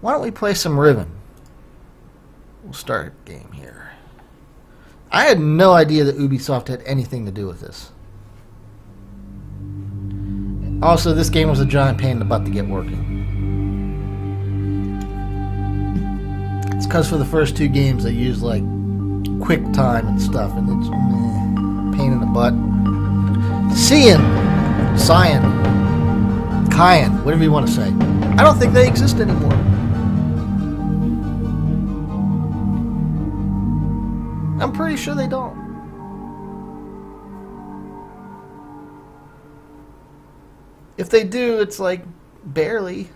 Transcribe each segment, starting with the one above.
Why don't we play some Riven? We'll start a game here. I had no idea that Ubisoft had anything to do with this. Also, this game was a giant pain in the butt to get working. It's because for the first two games they used like QuickTime and stuff, and it's pain in the butt. Cyan, Cayenne, whatever you want to say. I don't think they exist anymore. I'm pretty sure they don't. If they do, it's like barely.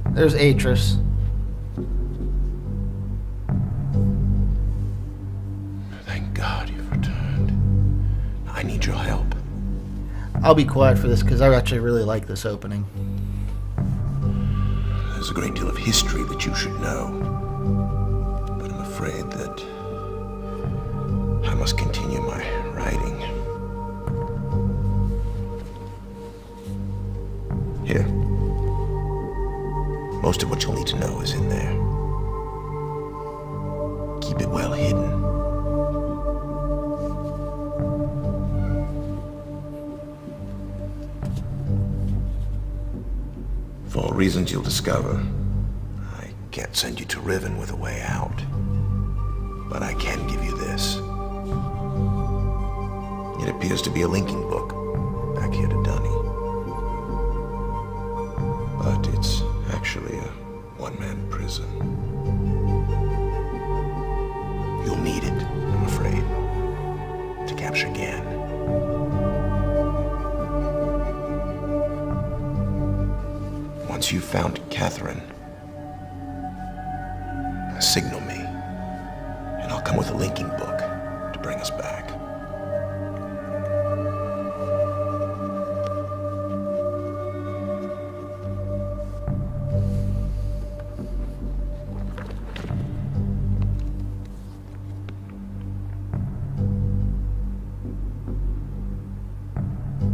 There's Atris. Thank God you've returned. I need your help. I'll be quiet for this because I actually really like this opening. There's a great deal of history that you should know, but I'm afraid that I must continue my writing. Here. Most of what you'll need to know is in there. Keep it well hidden. For reasons you'll discover, I can't send you to Riven with a way out. But I can give you this. It appears to be a linking book back here to Dunny. But it's actually a one-man prison. You'll need it, I'm afraid, to capture Ghen. Once you've found Catherine, signal me, and I'll come with a linking book to bring us back.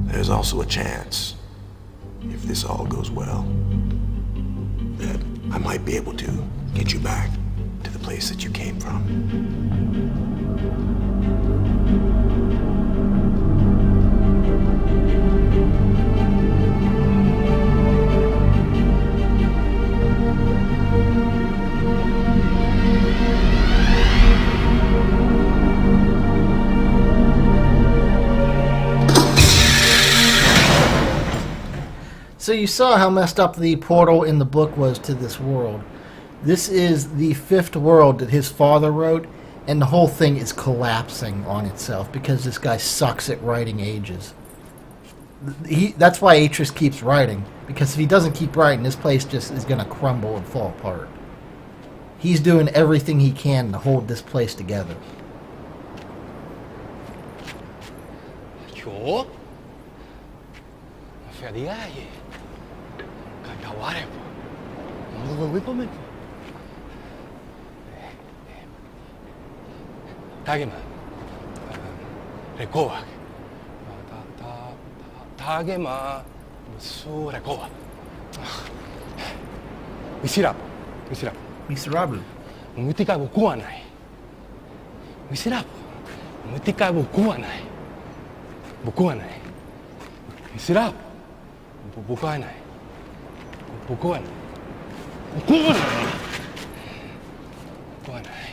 There's also a chance, if this all goes well, that I might be able to get you back to the place that you came from. So you saw how messed up the portal in the book was to this world. This is the fifth world that his father wrote, and the whole thing is collapsing on itself because this guy sucks at writing ages. That's why Atris keeps writing, because if he doesn't keep writing, this place just is going to crumble and fall apart. He's doing everything he can to hold this place together. Yo? Feriaje. Kagaware po. Magagawi po man po. Tagema. Rekoa. Tagema. Musu rekoa. Misirap. Miserable. Mutika bukuan ay. Misirap. Mutika bukuan ay. Bukuan ay. Misirap. Bukuan ay. Bukuan. Bukuan ay. Bukuan ay.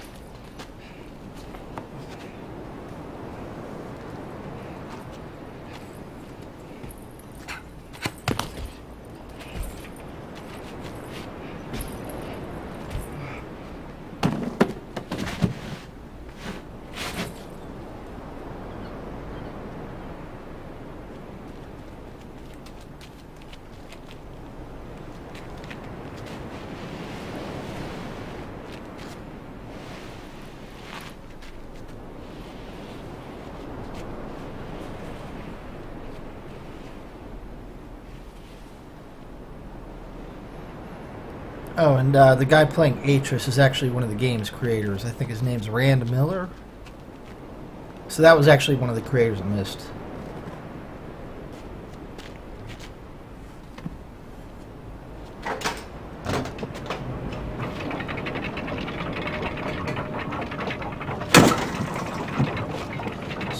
Oh, and the guy playing Atris is actually one of the game's creators. I think his name's Rand Miller. So that was actually one of the creators I missed.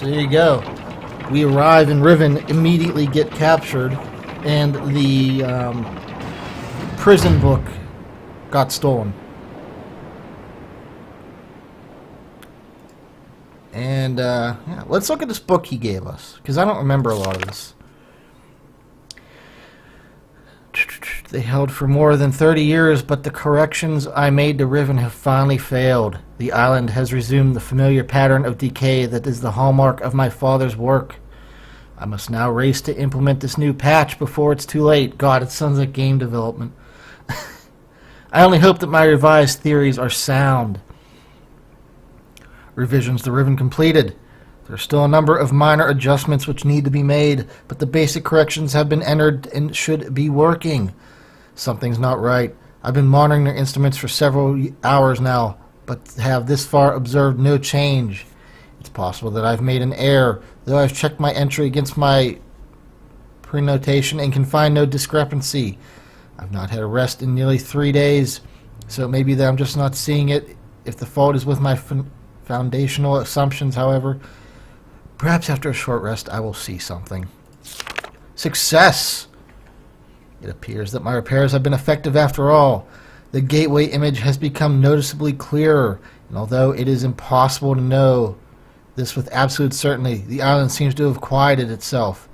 So there you go. We arrive in Riven, immediately get captured, and the prison book got stolen. And yeah, let's look at this book he gave us, because I don't remember a lot of this. They held for more than 30 years, but the corrections I made to Riven have finally failed. The island has resumed the familiar pattern of decay that is the hallmark of my father's work. I must now race to implement this new patch before it's too late. God, it sounds like game development. I only hope that my revised theories are sound. Revisions to Riven completed. There are still a number of minor adjustments which need to be made, but the basic corrections have been entered and should be working. Something's not right. I've been monitoring their instruments for several hours now, but have this far observed no change. It's possible that I've made an error, though I've checked my entry against my prenotation and can find no discrepancy. I've not had a rest in nearly 3 days, so it may be that I'm just not seeing it. If the fault is with my foundational assumptions, however, perhaps after a short rest I will see something. Success! It appears that my repairs have been effective after all. The gateway image has become noticeably clearer, and although it is impossible to know this with absolute certainty, the island seems to have quieted itself.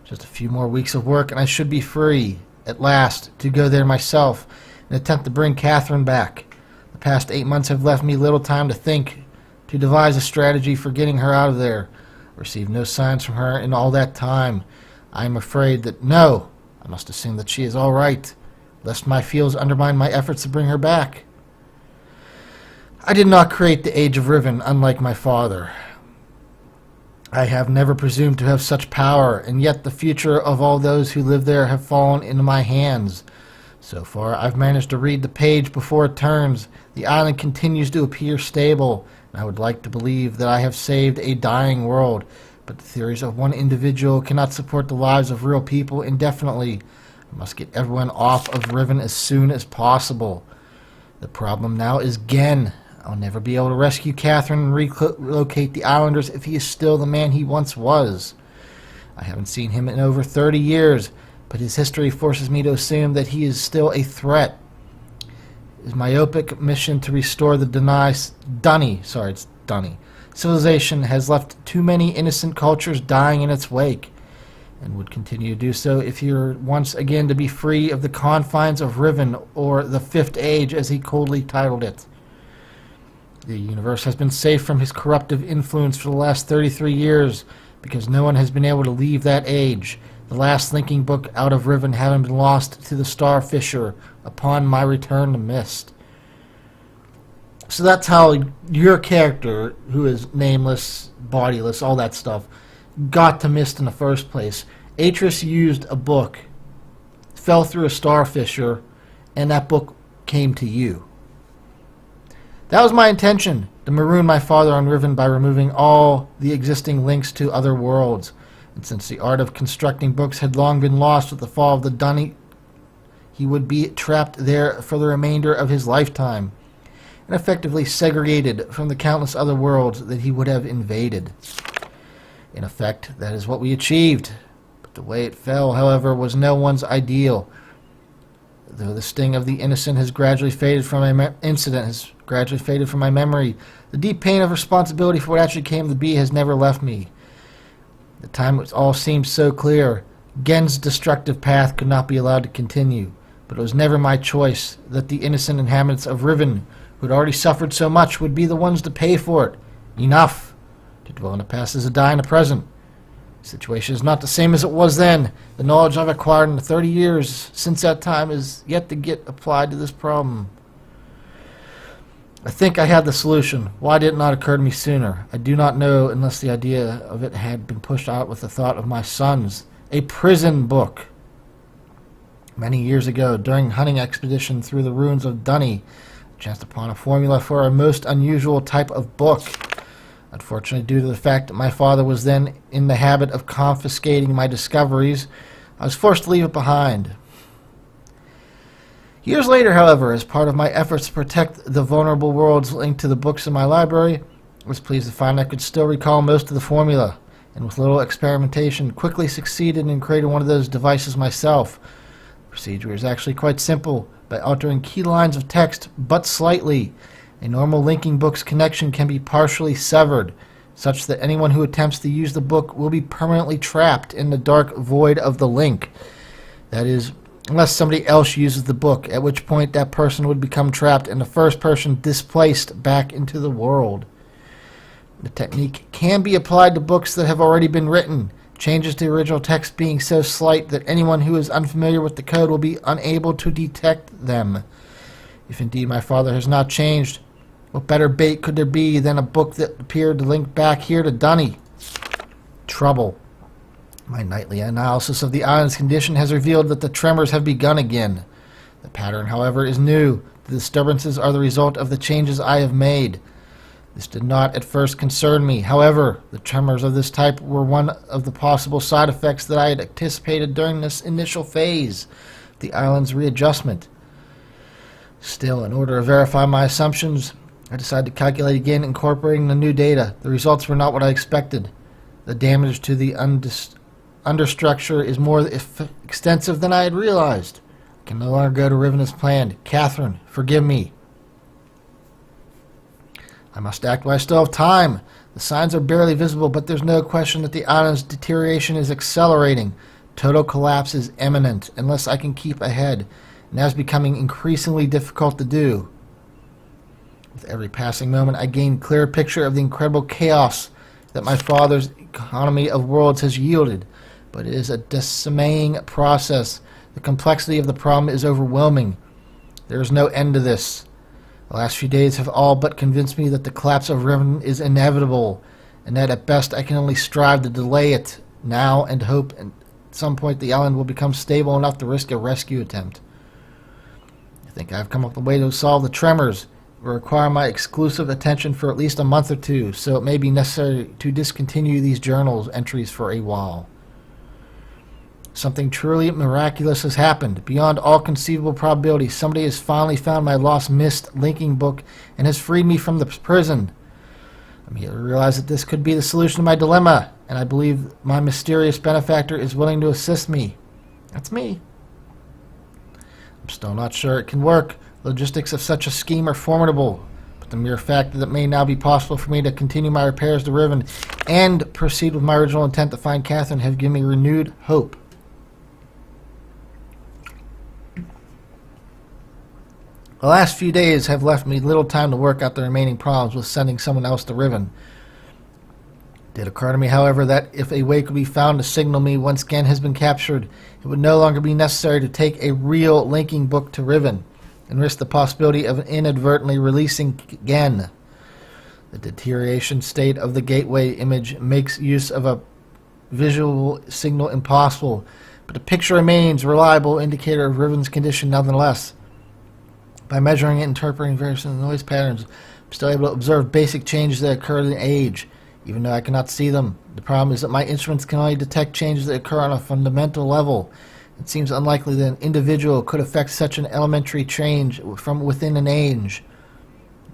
Just a few more weeks of work and I should be free, at last, to go there myself and attempt to bring Catherine back. The past 8 months have left me little time to think, to devise a strategy for getting her out of there. Received no signs from her in all that time. I am afraid that no, I must assume that she is all right, lest my fears undermine my efforts to bring her back. I did not create the Age of Riven, unlike my father. I have never presumed to have such power, and yet the future of all those who live there have fallen into my hands. So far, I've managed to read the page before it turns. The island continues to appear stable, and I would like to believe that I have saved a dying world, but the theories of one individual cannot support the lives of real people indefinitely. I must get everyone off of Riven as soon as possible. The problem now is Ghen. I'll never be able to rescue Catherine and relocate the islanders if he is still the man he once was. I haven't seen him in over 30 years, but his history forces me to assume that he is still a threat. His myopic mission to restore the Dunny civilization has left too many innocent cultures dying in its wake, and would continue to do so if he were once again to be free of the confines of Riven, or the Fifth Age as he coldly titled it. The universe has been safe from his corruptive influence for the last 33 years, because no one has been able to leave that age, the last linking book out of Riven having been lost to the Star Fisher upon my return to Mist. So that's how your character, who is nameless, bodiless, all that stuff, got to Mist in the first place. Atris used a book, fell through a Star Fisher, and that book came to you. That was my intention, to maroon my father on Riven by removing all the existing links to other worlds. And since the art of constructing books had long been lost with the fall of the Dunny, he would be trapped there for the remainder of his lifetime, and effectively segregated from the countless other worlds that he would have invaded. In effect, that is what we achieved. But the way it fell, however, was no one's ideal. Though the sting of the innocent has gradually faded from my memory, the deep pain of responsibility for what actually came to be has never left me. At the time it all seemed so clear. Ghen's destructive path could not be allowed to continue, but it was never my choice that the innocent inhabitants of Riven, who had already suffered so much, would be the ones to pay for it. Enough! To dwell in the past is to die in the present. The situation is not the same as it was then. The knowledge I've acquired in the 30 years since that time is yet to get applied to this problem. I think I had the solution. Why did it not occur to me sooner? I do not know, unless the idea of it had been pushed out with the thought of my sons. A prison book. Many years ago, during a hunting expedition through the ruins of Dunny, I chanced upon a formula for a most unusual type of book. Unfortunately, due to the fact that my father was then in the habit of confiscating my discoveries, I was forced to leave it behind. Years later, however, as part of my efforts to protect the vulnerable worlds linked to the books in my library, I was pleased to find I could still recall most of the formula, and with little experimentation, quickly succeeded in creating one of those devices myself. The procedure is actually quite simple. By altering key lines of text but slightly, a normal linking book's connection can be partially severed, such that anyone who attempts to use the book will be permanently trapped in the dark void of the link. That is, unless somebody else uses the book, at which point that person would become trapped and the first person displaced back into the world. The technique can be applied to books that have already been written, changes to the original text being so slight that anyone who is unfamiliar with the code will be unable to detect them. If indeed my father has not changed, what better bait could there be than a book that appeared to link back here to Dunny? Trouble. My nightly analysis of the island's condition has revealed that the tremors have begun again. The pattern, however, is new. The disturbances are the result of the changes I have made. This did not at first concern me. However, the tremors of this type were one of the possible side effects that I had anticipated during this initial phase, the island's readjustment. Still, in order to verify my assumptions, I decided to calculate again, incorporating the new data. The results were not what I expected. The damage to the understructure is more extensive than I had realized. I can no longer go to Riven as planned. Catherine, forgive me. I must act while I still have time. The signs are barely visible, but there's no question that the island's deterioration is accelerating. Total collapse is imminent, unless I can keep ahead, and that is becoming increasingly difficult to do. With every passing moment, I gain a clearer picture of the incredible chaos that my father's economy of worlds has yielded, but it is a dismaying process. The complexity of the problem is overwhelming. There is no end to this. The last few days have all but convinced me that the collapse of Riven is inevitable, and that at best I can only strive to delay it now and hope at some point the island will become stable enough to risk a rescue attempt. I think I have come up with a way to solve the tremors. It will require my exclusive attention for at least a month or two, so it may be necessary to discontinue these journal entries for a while. Something truly miraculous has happened. Beyond all conceivable probability, somebody has finally found my lost missed linking book and has freed me from the prison. I immediately realized that this could be the solution to my dilemma, and I believe my mysterious benefactor is willing to assist me. That's me. I'm still not sure it can work. The logistics of such a scheme are formidable, but the mere fact that it may now be possible for me to continue my repairs to Riven and proceed with my original intent to find Catherine have given me renewed hope. The last few days have left me little time to work out the remaining problems with sending someone else to Riven. It did occur to me, however, that if a way could be found to signal me once Ghen has been captured, it would no longer be necessary to take a real linking book to Riven and risk the possibility of inadvertently releasing Ghen. The deterioration state of the gateway image makes use of a visual signal impossible, but the picture remains a reliable indicator of Riven's condition nonetheless. By measuring and interpreting various noise patterns, I'm still able to observe basic changes that occur in age, even though I cannot see them. The problem is that my instruments can only detect changes that occur on a fundamental level. It seems unlikely that an individual could affect such an elementary change from within an age.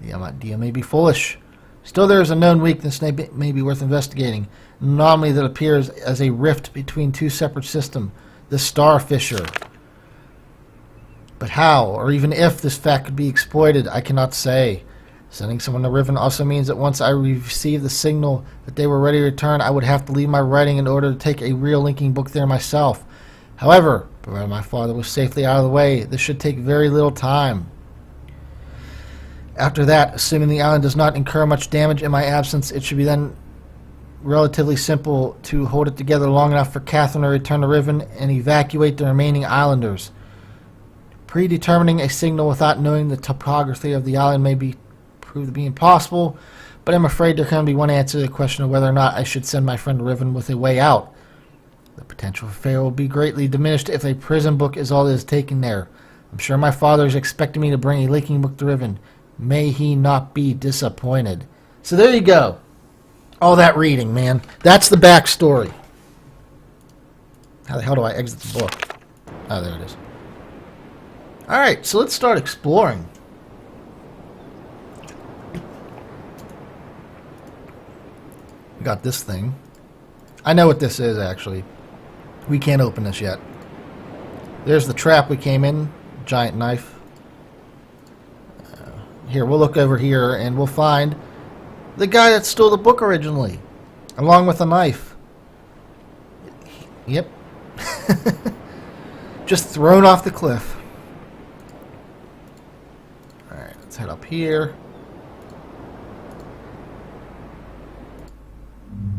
The idea may be foolish. Still, there is a known weakness that may be worth investigating, an anomaly that appears as a rift between two separate systems, the star fissure. But how, or even if, this fact could be exploited, I cannot say. Sending someone to Riven also means that once I receive the signal that they were ready to return, I would have to leave my writing in order to take a real linking book there myself. However, provided my father was safely out of the way, this should take very little time. After that, assuming the island does not incur much damage in my absence, it should be then relatively simple to hold it together long enough for Catherine to return to Riven and evacuate the remaining islanders. Predetermining a signal without knowing the topography of the island may prove to be impossible, but I'm afraid there can only be one answer to the question of whether or not I should send my friend to Riven with a way out. The potential for failure will be greatly diminished if a prison book is all that is taken there. I'm sure my father is expecting me to bring a linking book to Riven. May he not be disappointed. So there you go. All that reading, man. That's the backstory. How the hell do I exit the book? Oh, there it is. Alright, so let's start exploring. Got this thing. I know what this is, actually. We can't open this yet. There's the trap we came in. Giant knife. Here, we'll look over here and we'll find the guy that stole the book originally, along with a knife. Yep. Just thrown off the cliff. Alright, let's head up here.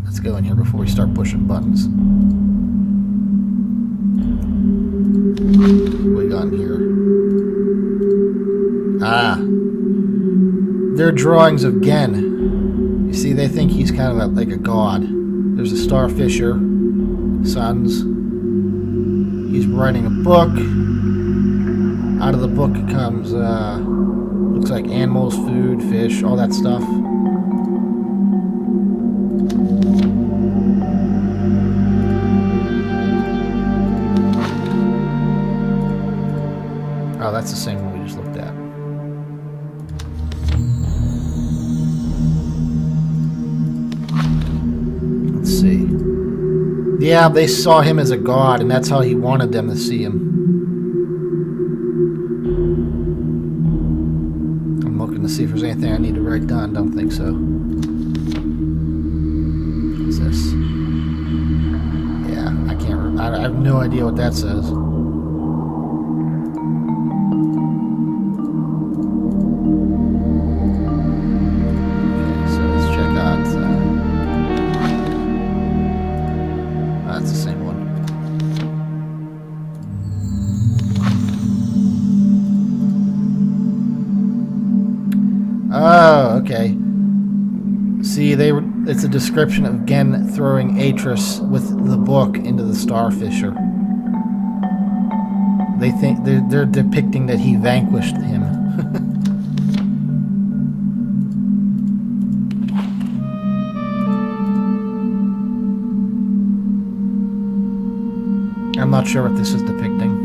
Let's go in here before we start pushing buttons. What we got in here? Ah. They're drawings of Ghen. You see, they think he's kind of like a god. There's a starfisher. Sons. He's writing a book. Out of the book comes, looks like animals, food, fish, all that stuff. Oh, that's the same one we just looked at. Let's see. Yeah, they saw him as a god, and that's how he wanted them to see him. I'm looking to see if there's anything I need to write down. Don't think so. What's this? Yeah, I can't. I have no idea what that says. Oh, okay. See, it's a description of Ghen throwing Atris with the book into the starfisher. They think they're depicting that he vanquished him. I'm not sure what this is depicting.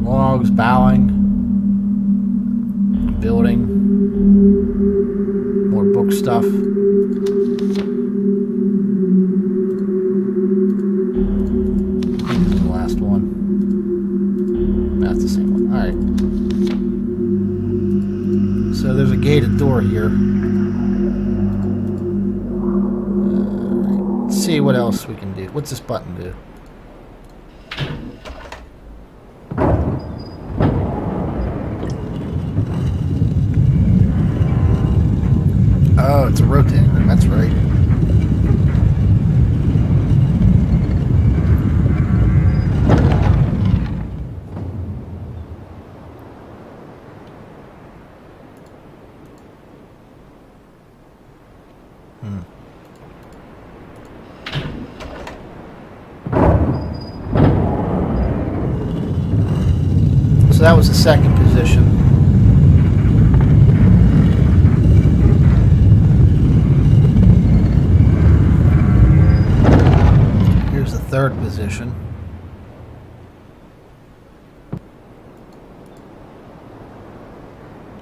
Logs, bowing, building, more book stuff. This is the last one. That's the same one. Alright. So there's a gated door here. Alright. Let's see what else we can do. What's this button do? Oh, it's a rotating room, that's right. So that was the second position. Third position.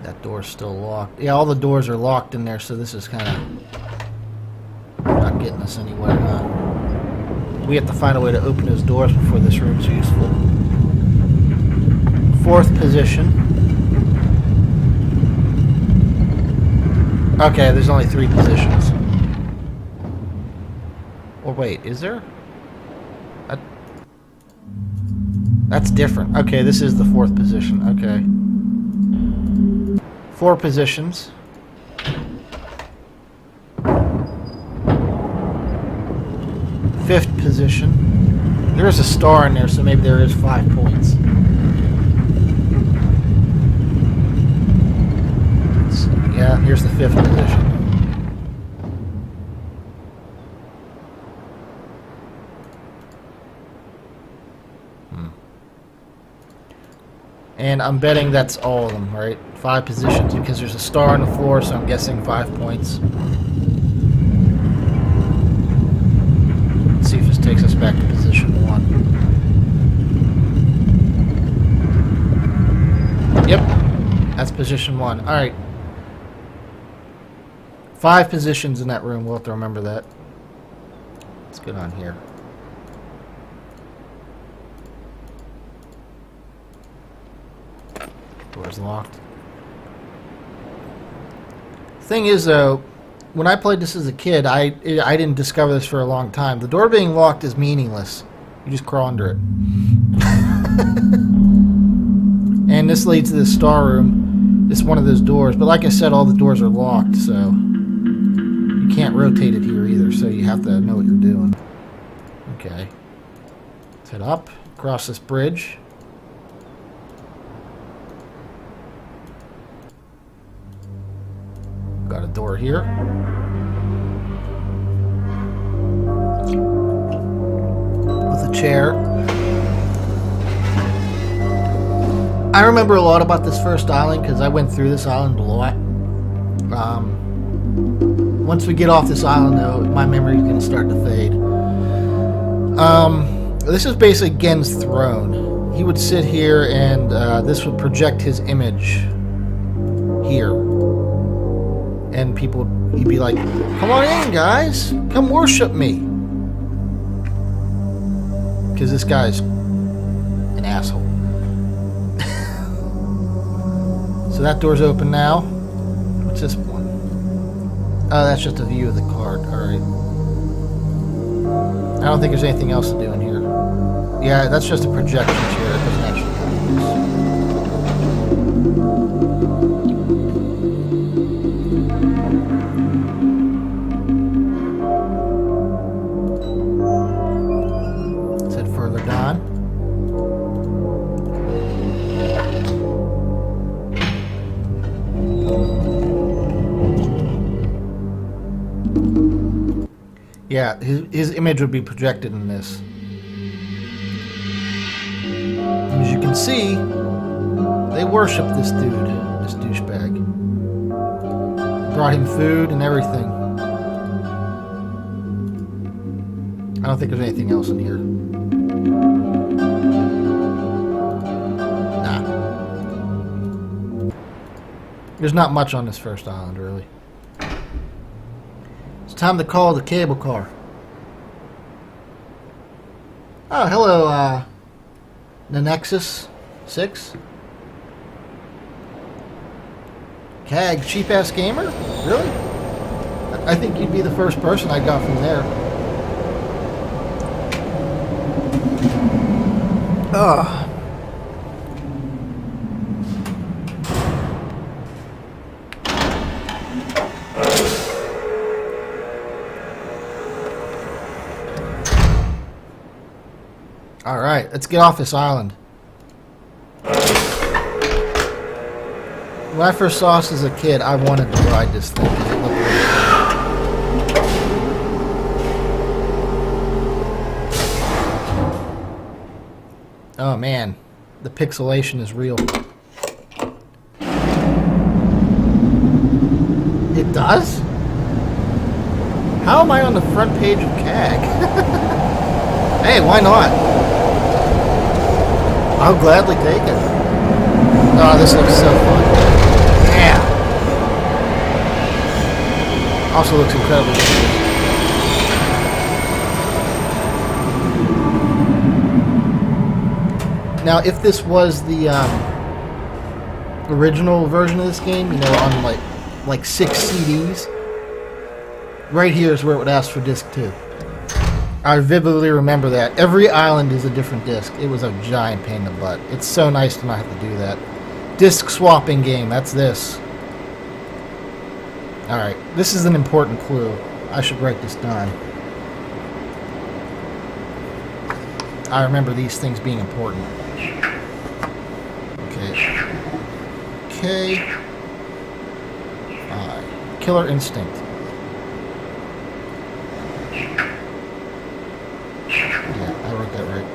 That door's still locked. Yeah, all the doors are locked in there, so this is kind of not getting us anywhere. We have to find a way to open those doors before this room's useful. Fourth position. Okay, there's only 3 positions. Or wait, is there? That's different. Okay, this is the 4th position. Okay. 4 positions. 5th position. There's a star in there, so maybe there is 5 points. Yeah, here's the 5th position. And I'm betting that's all of them, right? 5 positions, because there's a star on the floor, so I'm guessing 5 points. back to position 1. Yep, that's position 1. All right. 5 positions in that room. We'll have to remember that. Let's get on here. Door's locked. Thing is, though, when I played this as a kid, I didn't discover this for a long time. The door being locked is meaningless. You just crawl under it. And this leads to the star room. It's one of those doors. But like I said, all the doors are locked, so you can't rotate it here either, so you have to know what you're doing. Okay. Let's head up, across this bridge. Got a door here. With a chair. I remember a lot about this first island because I went through this island a lot. Once we get off this island, though, my memory is going to start to fade. This is basically Ghen's throne. He would sit here and this would project his image here. And people, he'd be like, come on in, guys. Come worship me. Because this guy's an asshole. So that door's open now. What's this one? Oh, that's just a view of the card. Alright. I don't think there's anything else to do in here. Yeah, that's just a projection chair. It doesn't actually have use. Let's head further down. Yeah, his image would be projected in this. And as you can see, they worship this dude, this douchebag. Brought him food and everything. I don't think there's anything else in here. Nah. There's not much on this first island, really. It's time to call the cable car. Oh, hello, the Nexus 6. CAG, cheap-ass gamer? Really? I think you'd be the first person I got from there. Ugh. Alright, let's get off this island. When I first saw this as a kid, I wanted to ride this thing. It looked really cool. Oh man, the pixelation is real. It does? How am I on the front page of CAG? Hey, why not? I'll gladly take it. Oh, this looks so fun. Yeah. Also looks incredibly good. Now, if this was the original version of this game, you know, on like 6 CDs, right here is where it would ask for disc 2. I vividly remember that. Every island is a different disc. It was a giant pain in the butt. It's so nice to not have to do that. Disc swapping game, that's this. Alright, this is an important clue. I should write this down. I remember these things being important. Okay. K. I. Killer Instinct. Yeah, I wrote that right.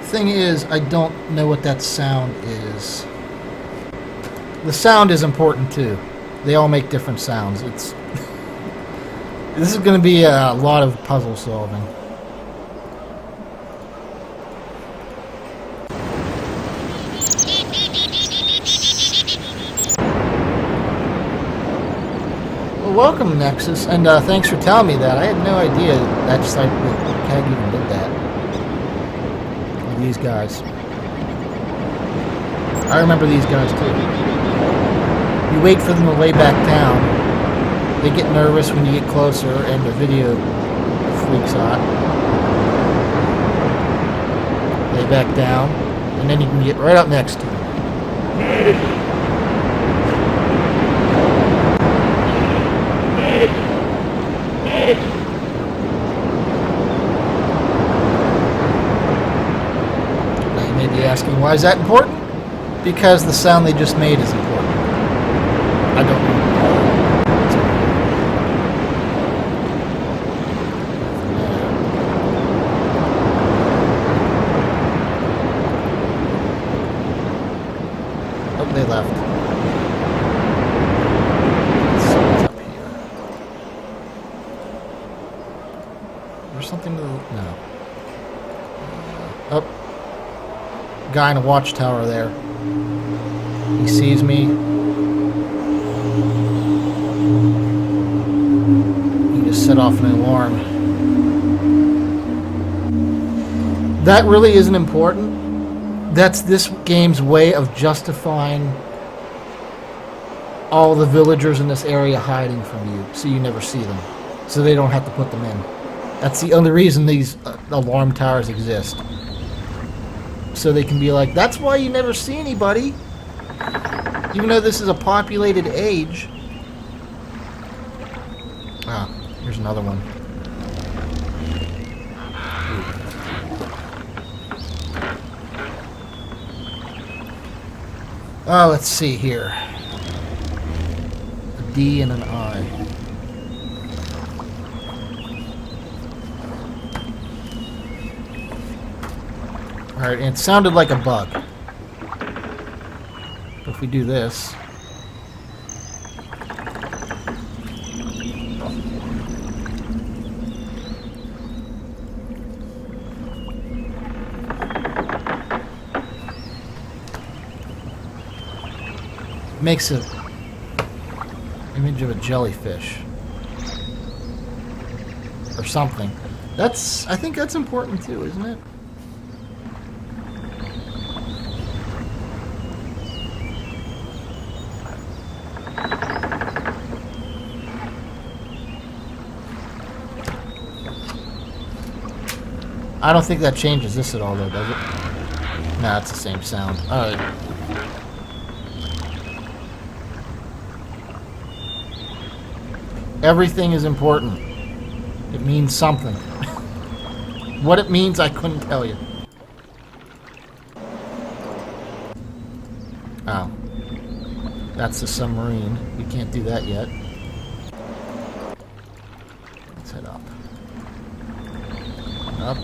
Thing is, I don't know what that sound is. The sound is important too. They all make different sounds. It's This is going to be a lot of puzzle solving. Well, welcome, Nexus, and thanks for telling me that. I had no idea that site with CAG even did that. These guys. I remember these guys too. You wait for them to lay back down. They get nervous when you get closer and the video freaks out. Lay back down, and then you can get right up next to them. Now you may be asking, why is that important? Because the sound they just made is important. I don't know. Oh, they left. Let's see what's up here. There's something to the... No. Oh. Guy in a watchtower there. He sees me. He just set off an alarm. That really isn't important. That's this game's way of justifying all the villagers in this area hiding from you, so you never see them. So they don't have to put them in. That's the only reason these alarm towers exist. So they can be like, that's why you never see anybody. Even though this is a populated age. Ah, here's another one. Oh, let's see here. A D and an I. Alright, and it sounded like a bug. But if we do this... makes an image of a jellyfish. Or something. That's... I think that's important too, isn't it? I don't think that changes this at all, though, does it? Nah, it's the same sound. Alright. Everything is important. It means something. What it means, I couldn't tell you. Oh. That's the submarine. We can't do that yet. Let's head up. Up.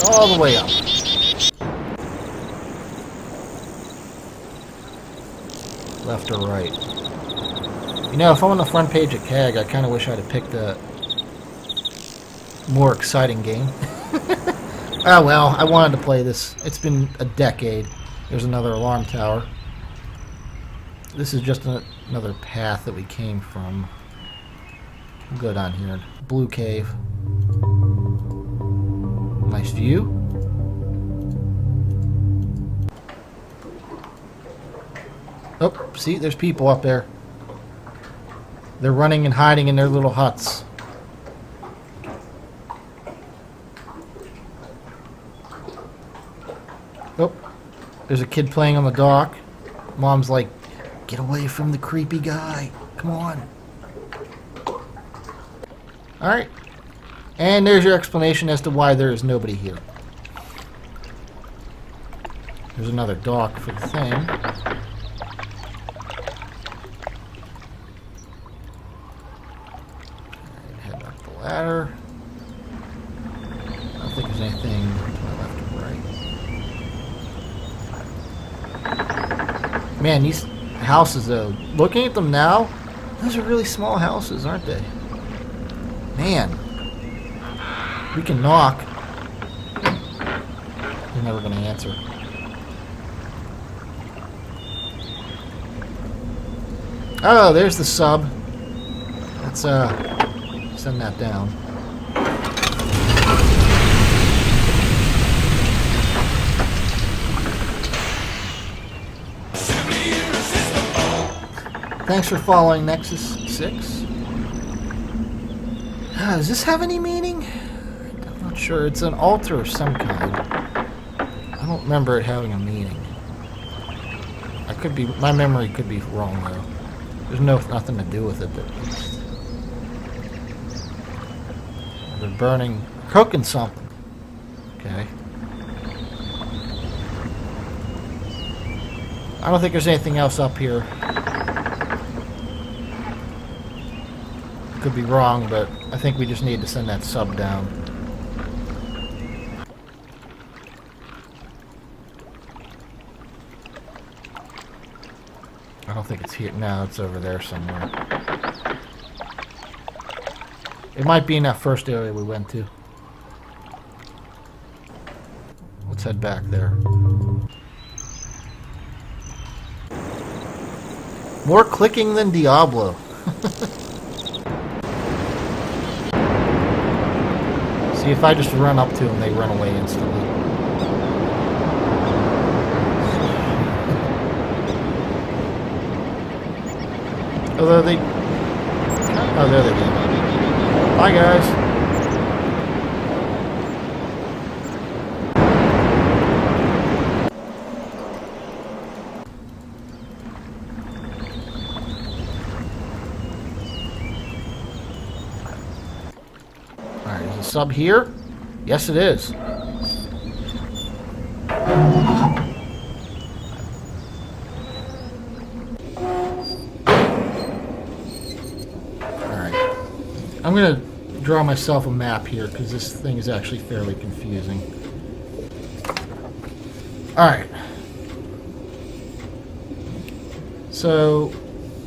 All the way up. Left or right. You know, if I'm on the front page of CAG, I kind of wish I'd have picked a more exciting game. Oh well, I wanted to play this. It's been a decade. There's another alarm tower. This is just another path that we came from. We'll go down here. Blue cave. Nice view. Oh, see, there's people up there. They're running and hiding in their little huts. Oh, there's a kid playing on the dock. Mom's like, get away from the creepy guy. Come on. Alright. And there's your explanation as to why there is nobody here. There's another dock for the thing. Head up the ladder. I don't think there's anything to my left or Man, these houses, though, looking at them now, those are really small houses, aren't they? Man. We can knock. He's never going to answer. Oh, there's the sub. Let's send that down. Thanks for following Nexus 6. Does this have any meaning? I'm not sure. It's an altar of some kind. I don't remember it having a meaning. I could be. My memory could be wrong though. There's nothing to do with it. But they're burning, cooking something. Okay. I don't think there's anything else up here. Could be wrong, but I think we just need to send that sub down. I don't think it's here. No, it's over there somewhere. It might be in that first area we went to. Let's head back there. More clicking than Diablo. See, if I just run up to them, they run away instantly. Although they... Oh, there they go. Bye, guys. Alright, is a sub here? Yes, it is. I'm going to draw myself a map here because this thing is actually fairly confusing. Alright. So,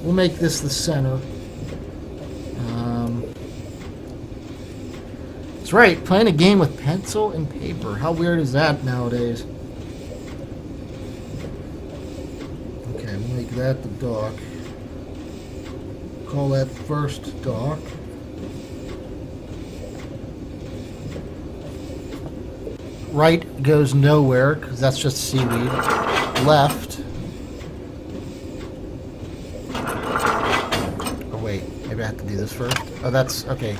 we'll make this the center. That's right, playing a game with pencil and paper. How weird is that nowadays? Okay, we'll make that the dock. Call that first dock. Right goes nowhere, because that's just seaweed. Left. Oh, wait. Maybe I have to do this first. Oh, that's... okay.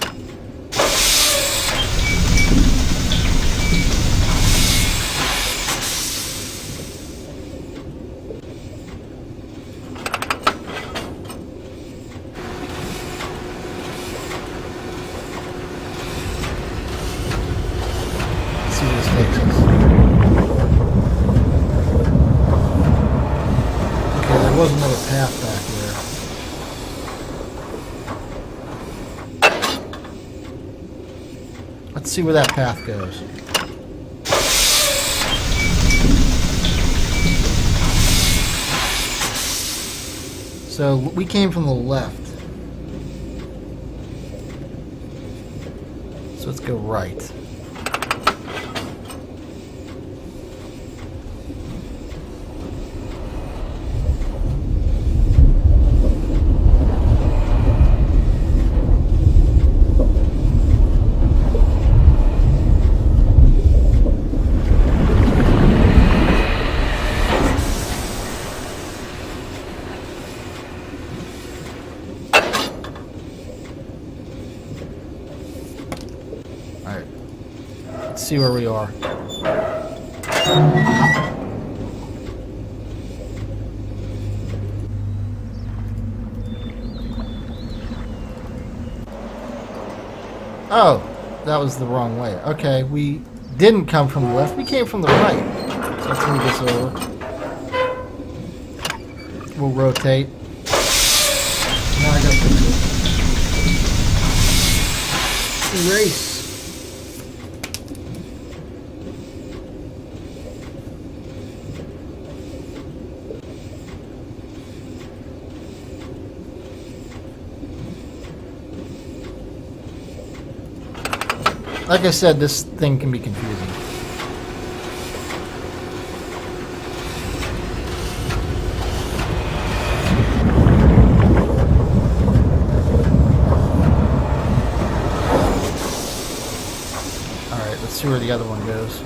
There was another path back there. Let's see where that path goes. So we came from the left. So let's go right. See where we are. Oh, that was the wrong way. Okay, we didn't come from the left. We came from the right. So let's move this over. We'll rotate. Now I gotta fix it. Erase. Like I said, this thing can be confusing. Alright, let's see where the other one goes.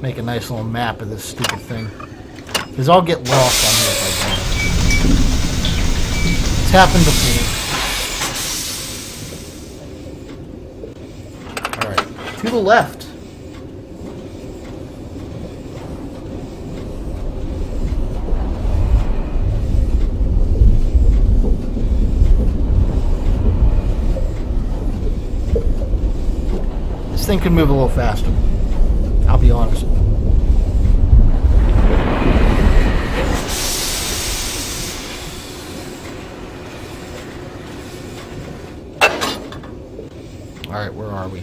Make a nice little map of this stupid thing. Because I'll get lost on here if I don't. It's happened before. Alright, to the left. This thing could move a little faster. I'll be honest. Alright, where are we?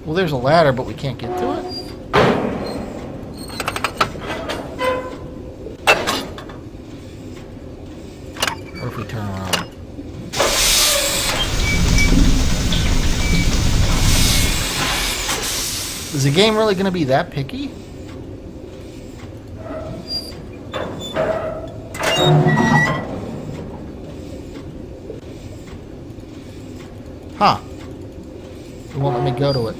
Well, there's a ladder, but we can't get to it? What if we turn around? Is the game really going to be that picky? Huh. It won't let me go to it.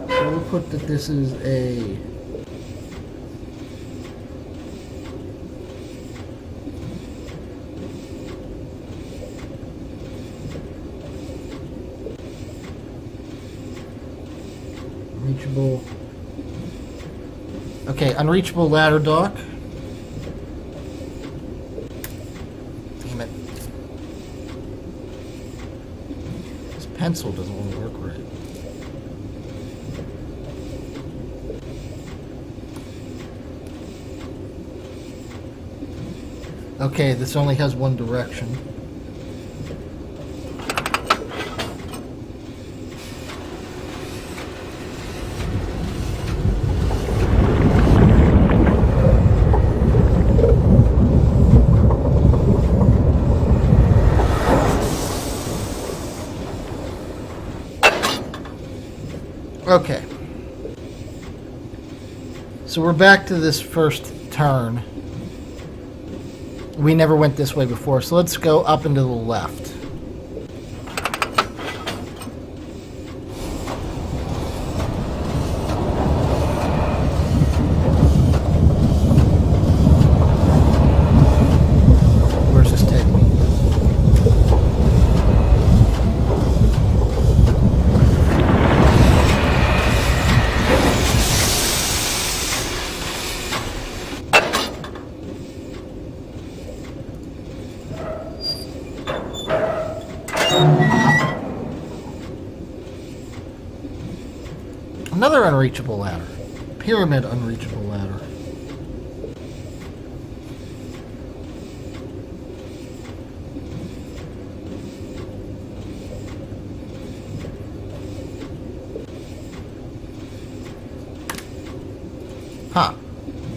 So we'll put that this is a... Unreachable. Okay, unreachable ladder dock. Damn it. This pencil doesn't want to work right. Okay, this only has one direction. Okay. So we're back to this first turn. We never went this way before, so let's go up and to the left. Where's this taking me? Another unreachable ladder. Pyramid unreachable ladder. Huh.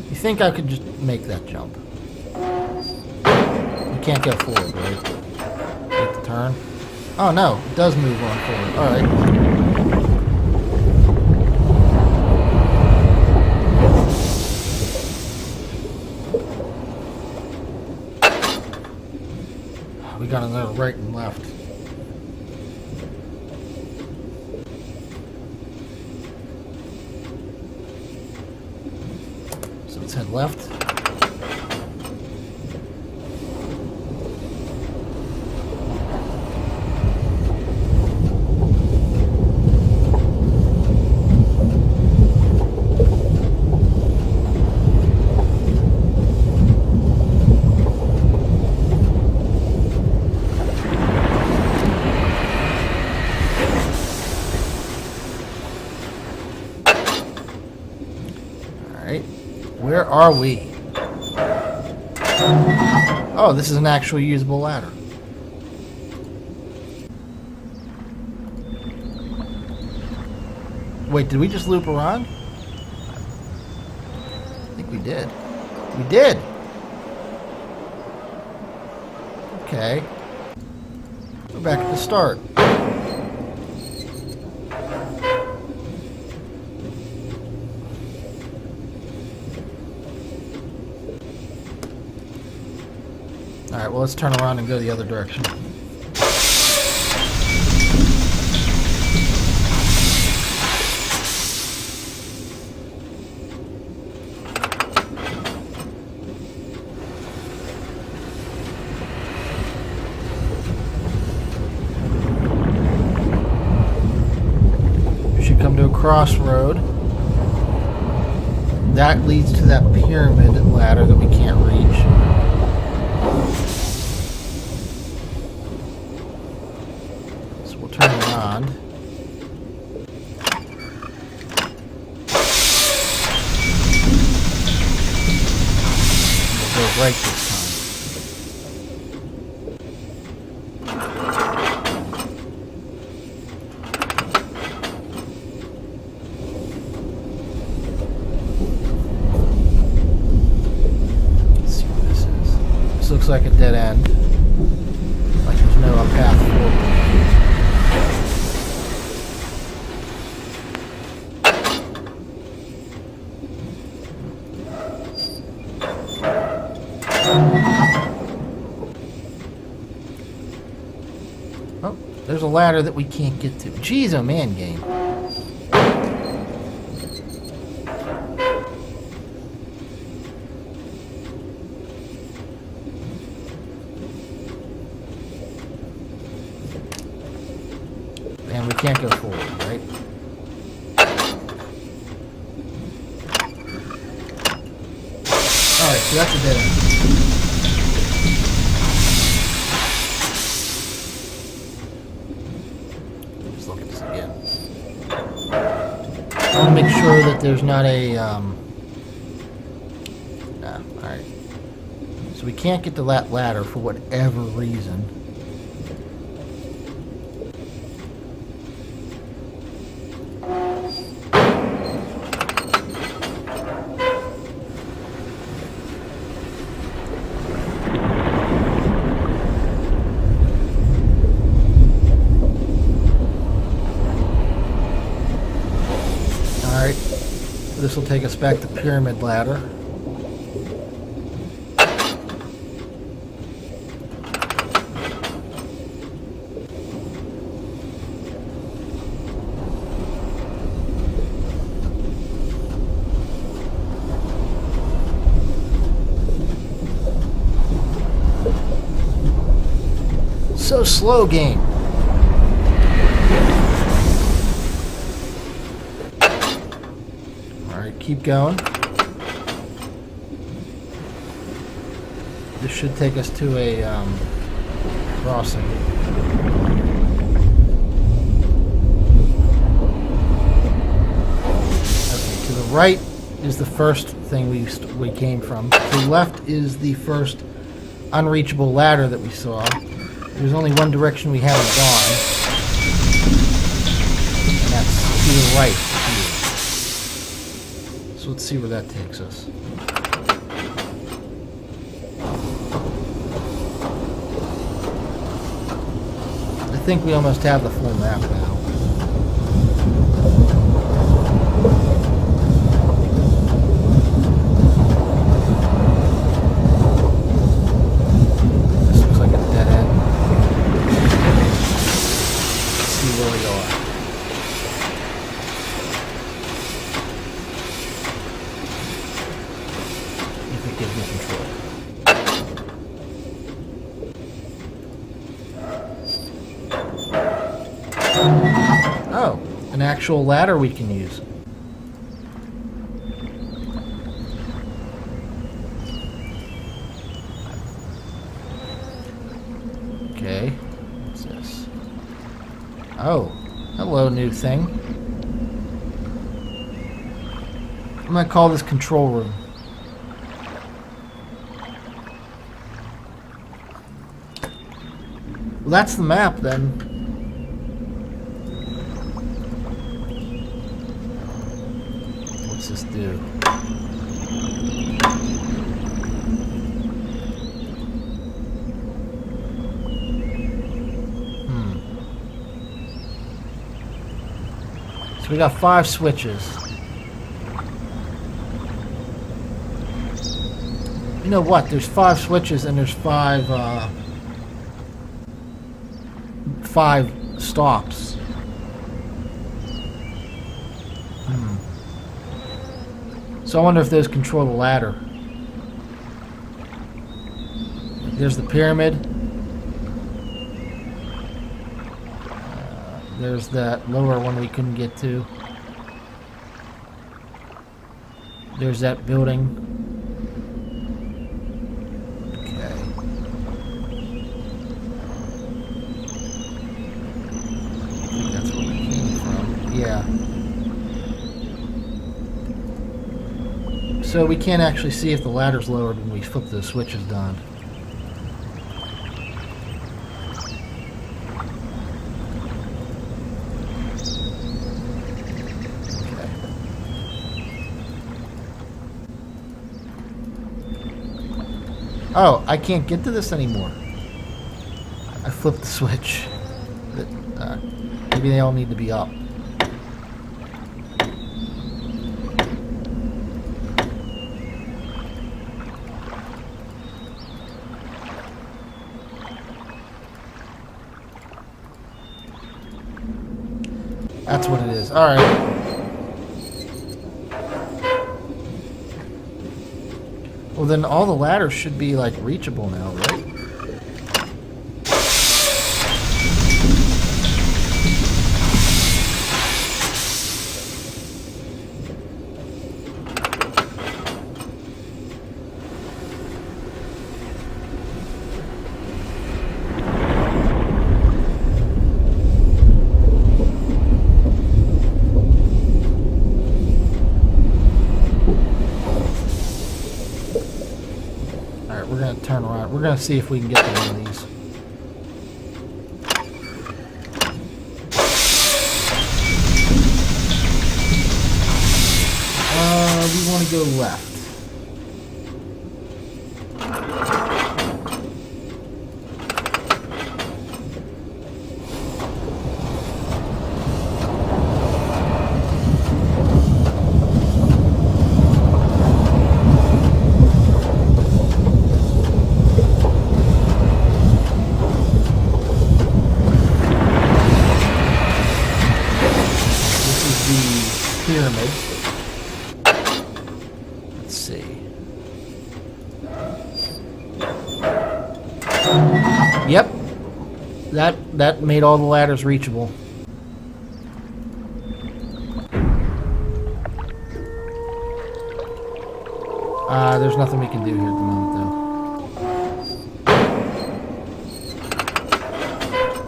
You think I could just make that jump? You can't go forward, right? Take the turn. Oh no, it does move on forward. Alright. We got another right and left. So let's head left. Where are we? Oh, this is an actual usable ladder. Wait, did we just loop around? I think we did. We did! Okay. We're back at the start. Alright, well, let's turn around and go the other direction. Come to a crossroad. That leads to that pyramid ladder that we can't reach. So we'll turn around. We'll go right this time. Looks like a dead end. Like there's no path forward. Oh, there's a ladder that we can't get to. Jeez, oh man, game. And we can't go forward, right? Alright, so that's a dead end. Let's look at this again. I want to make sure that there's not a... alright. So we can't get to that ladder for whatever reason. This will take us back to pyramid ladder. So slow, game. Keep going. This should take us to a crossing. Okay, to the right is the first thing we came from. To the left is the first unreachable ladder that we saw. There's only one direction we haven't gone, and that's to the right. So let's see where that takes us. I think we almost have the full map now. This looks like a dead end. Let's see where we are. Gives me control. Oh, an actual ladder we can use. Okay, what's this? Oh, hello, new thing. I'm gonna call this control room. Well, that's the map then. So we got 5 switches. You know what? There's 5 switches and there's 5 stops. So I wonder if those control the ladder. There's the pyramid. There's that lower one we couldn't get to. There's that building. Okay. I think that's where we came from. Yeah. So we can't actually see if the ladder's lowered when we flip those switches down. Okay. Oh, I can't get to this anymore. I flipped the switch. Maybe they all need to be up. That's what it is. Alright. Well, then all the ladders should be, like, reachable now, right? We're going to turn around. We're going to see if we can get to one of these. We want to go left. Pyramid. Let's see. Yep. That made all the ladders reachable. There's nothing we can do here at the moment,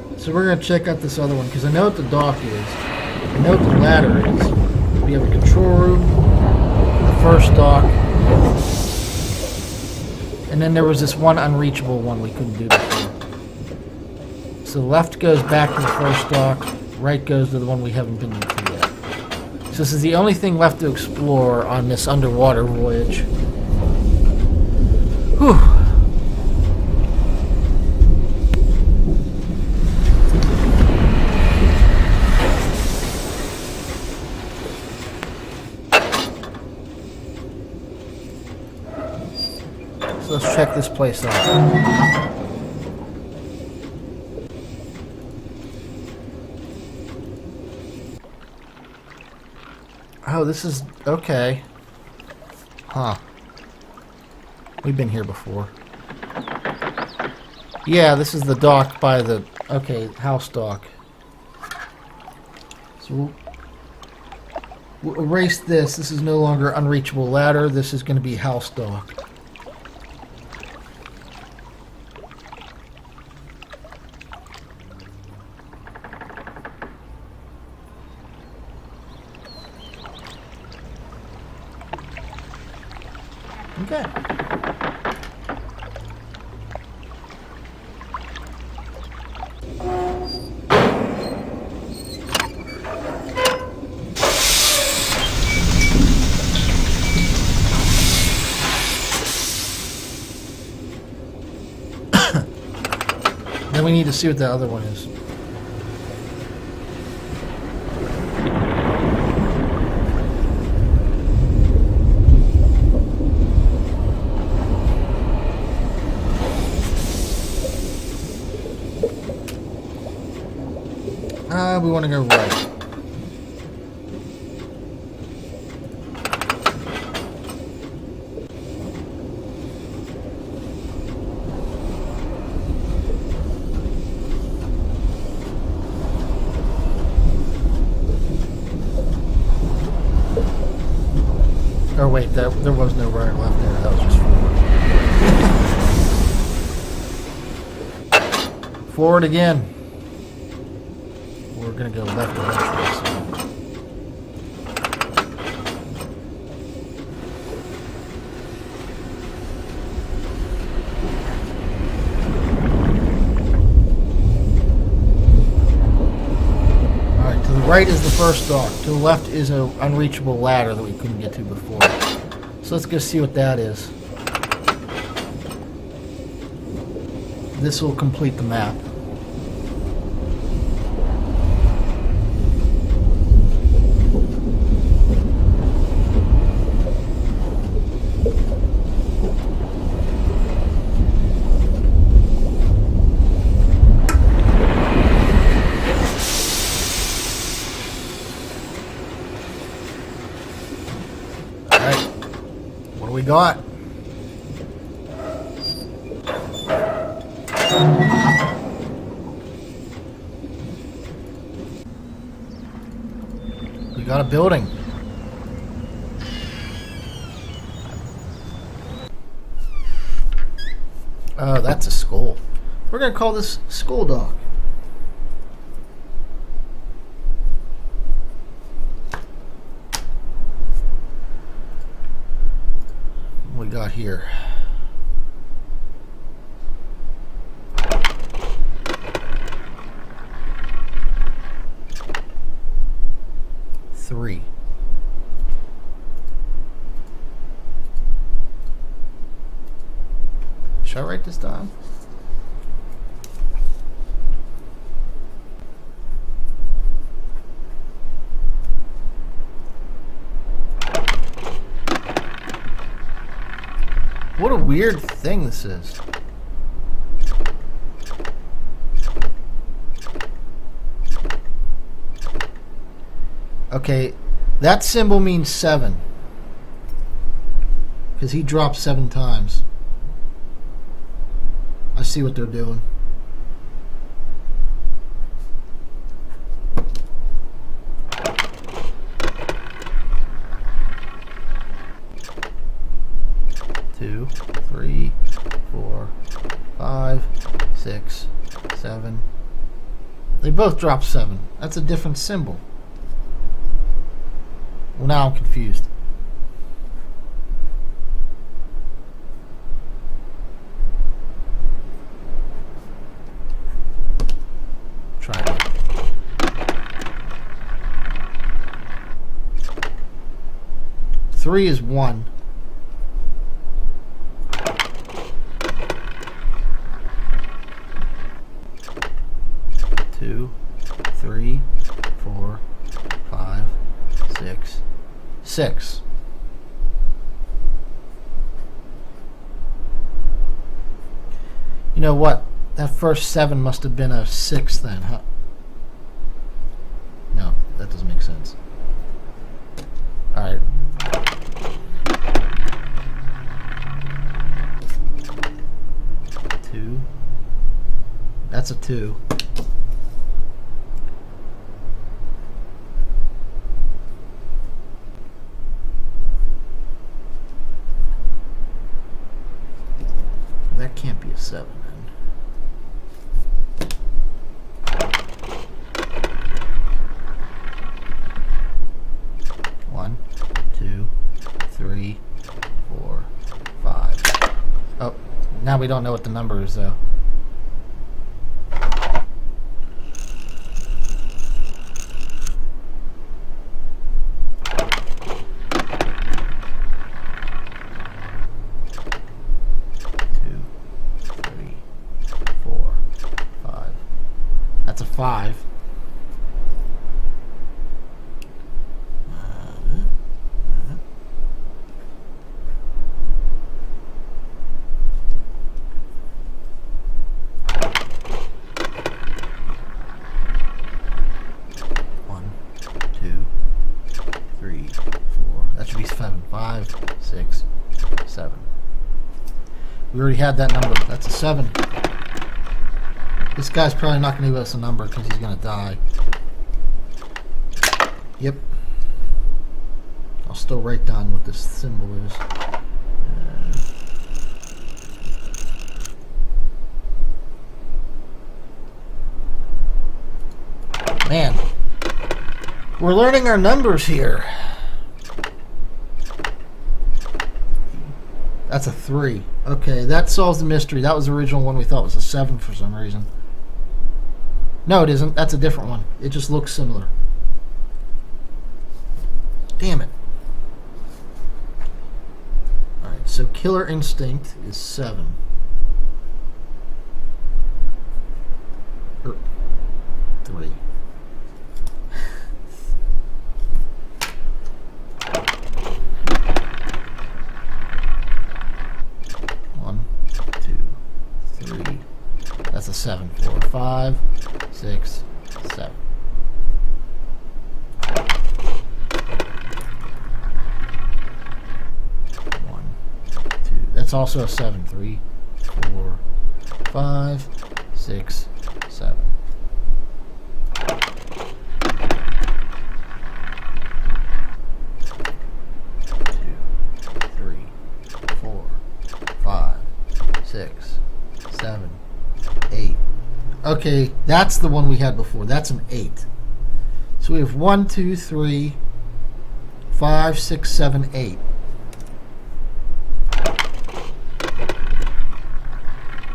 though. So we're gonna check out this other one because I know what the dock is. I know what the ladder is. We have a control room, the first dock, and then there was this one unreachable one we couldn't do before. So left goes back to the first dock, right goes to the one we haven't been to yet. So this is the only thing left to explore on this underwater voyage. Whew. So let's check this place out. Oh, this is okay. Huh. We've been here before. Yeah, this is the dock by the... Okay, house dock. So we'll erase this. This is no longer unreachable ladder. This is going to be house dock. Okay. Then we need to see what the other one is. We want to go right. Oh wait, there was no right or left there. That was just forward. Forward again. We're gonna go left eventually. So. Alright, to the right is the first dock. To the left is an unreachable ladder that we couldn't get to before. So let's go see what that is. This will complete the map. We got. We got a building. Oh, that's a skull. We're gonna call this Skull Dock. We got here. Three. Should I write this down? What a weird thing this is. Okay, that symbol means 7. Because he dropped 7 times. I see what they're doing. Two, 3, 4, 5, 6, 7. They both dropped 7. That's a different symbol. Well, now I'm confused. Try it. Three is 1. 2, 3, 4, 5, 6, 6. You know what? That first 7 must have been a 6 then, huh? No, that doesn't make sense. Alright. Two. That's a 2. That can't be a 7 then. 1, 2, 3, 4, 5. Oh, now we don't know what the number is though. That's a 5. We already had that number. That's a 7. This guy's probably not going to give us a number because he's going to die. Yep. I'll still write down what this symbol is. Man, we're learning our numbers here. That's a 3. Okay, that solves the mystery. That was the original one we thought was a 7 for some reason. No, it isn't. That's a different one. It just looks similar. Damn it. Alright, so Killer Instinct is 7. 3. That's a 7. 4, 5, 6, 7. That's also a 7. 3, 4, 5, 6, 7. 2, 3, 4, 5, 6, 7, 8. Okay, that's the one we had before. That's an 8. So we have 1, 2, 3, 5, 6, 7, 8.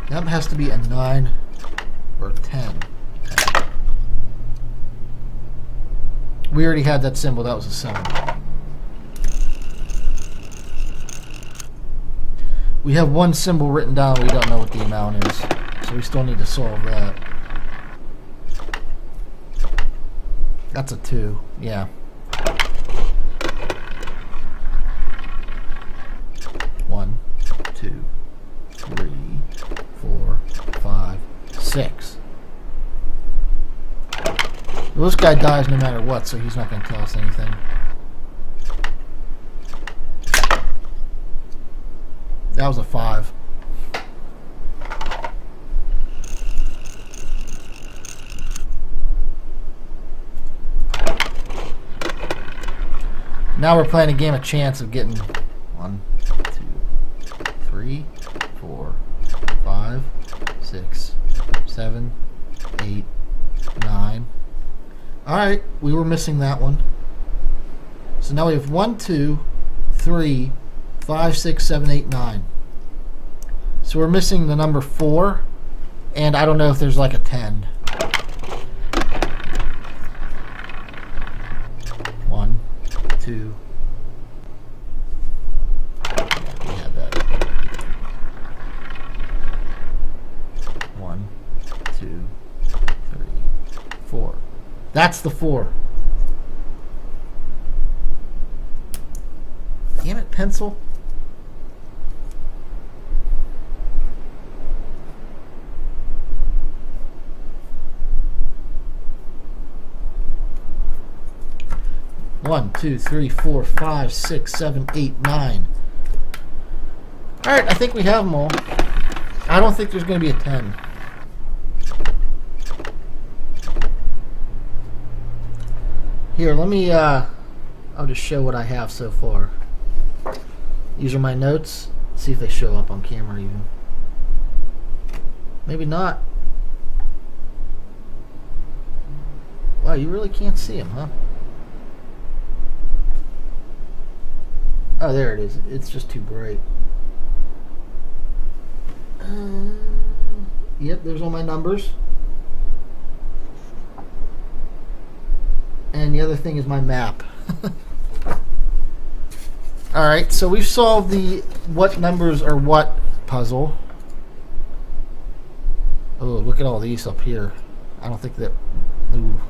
That has to be a 9 or 10. We already had that symbol. That was a 7. We have one symbol written down. We don't know what the amount is. So we still need to solve that. That's a 2. Yeah. One, 2, 3, 4, 5, 6. Well, this guy dies no matter what, so he's not going to tell us anything. That was a 5. Now we're playing a game of chance of getting 1, 2, 3, 4, 5, 6, 7, 8, 9. Alright, we were missing that one. So now we have 1, 2, 3, 5, 6, 7, 8, 9. So we're missing the number 4, and I don't know if there's like a 10. 1, 2. Yeah, we had that. 1, 2, 3, 4. That's the 4. Damn it, pencil. One, 2, 3, 4, 5, 6, 7, 8, 9. Alright, I think we have them all. I don't think there's going to be a 10. Here, let me, I'll just show what I have so far. These are my notes. See if they show up on camera even. Maybe not. Wow, you really can't see them, huh? Oh, there it is. It's just too bright. Yep, there's all my numbers. And the other thing is my map. Alright, so we've solved the what numbers are what puzzle. Oh, look at all these up here. I don't think that... Ooh.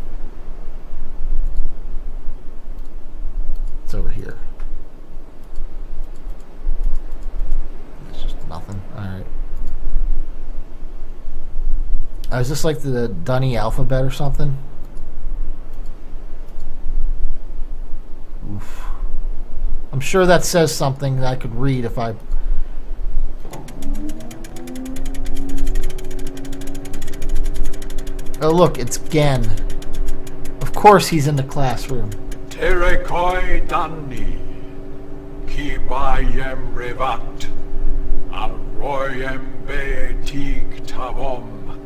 It's over here. It's just nothing. Alright. Is this like the Dunny alphabet or something? Oof. I'm sure that says something that I could read if I... Oh, look, it's Ghen. Of course he's in the classroom. Terekoi danni, ki bayem revat, al royem betig tavom,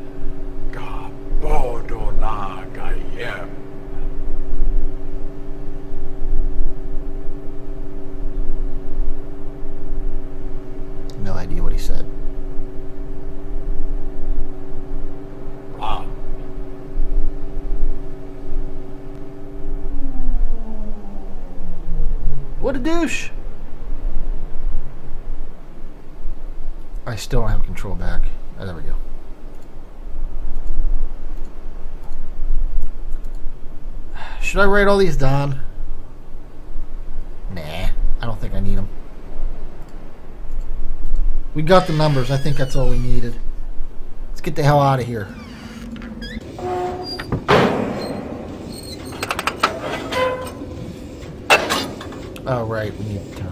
ga bodona gayem. No idea what he said. Ram. What a douche! I still don't have control back. Oh, there we go. Should I write all these down? Nah, I don't think I need them. We got the numbers. I think that's all we needed. Let's get the hell out of here. Oh, right. We need to turn.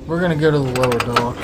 We're gonna go to the lower dock.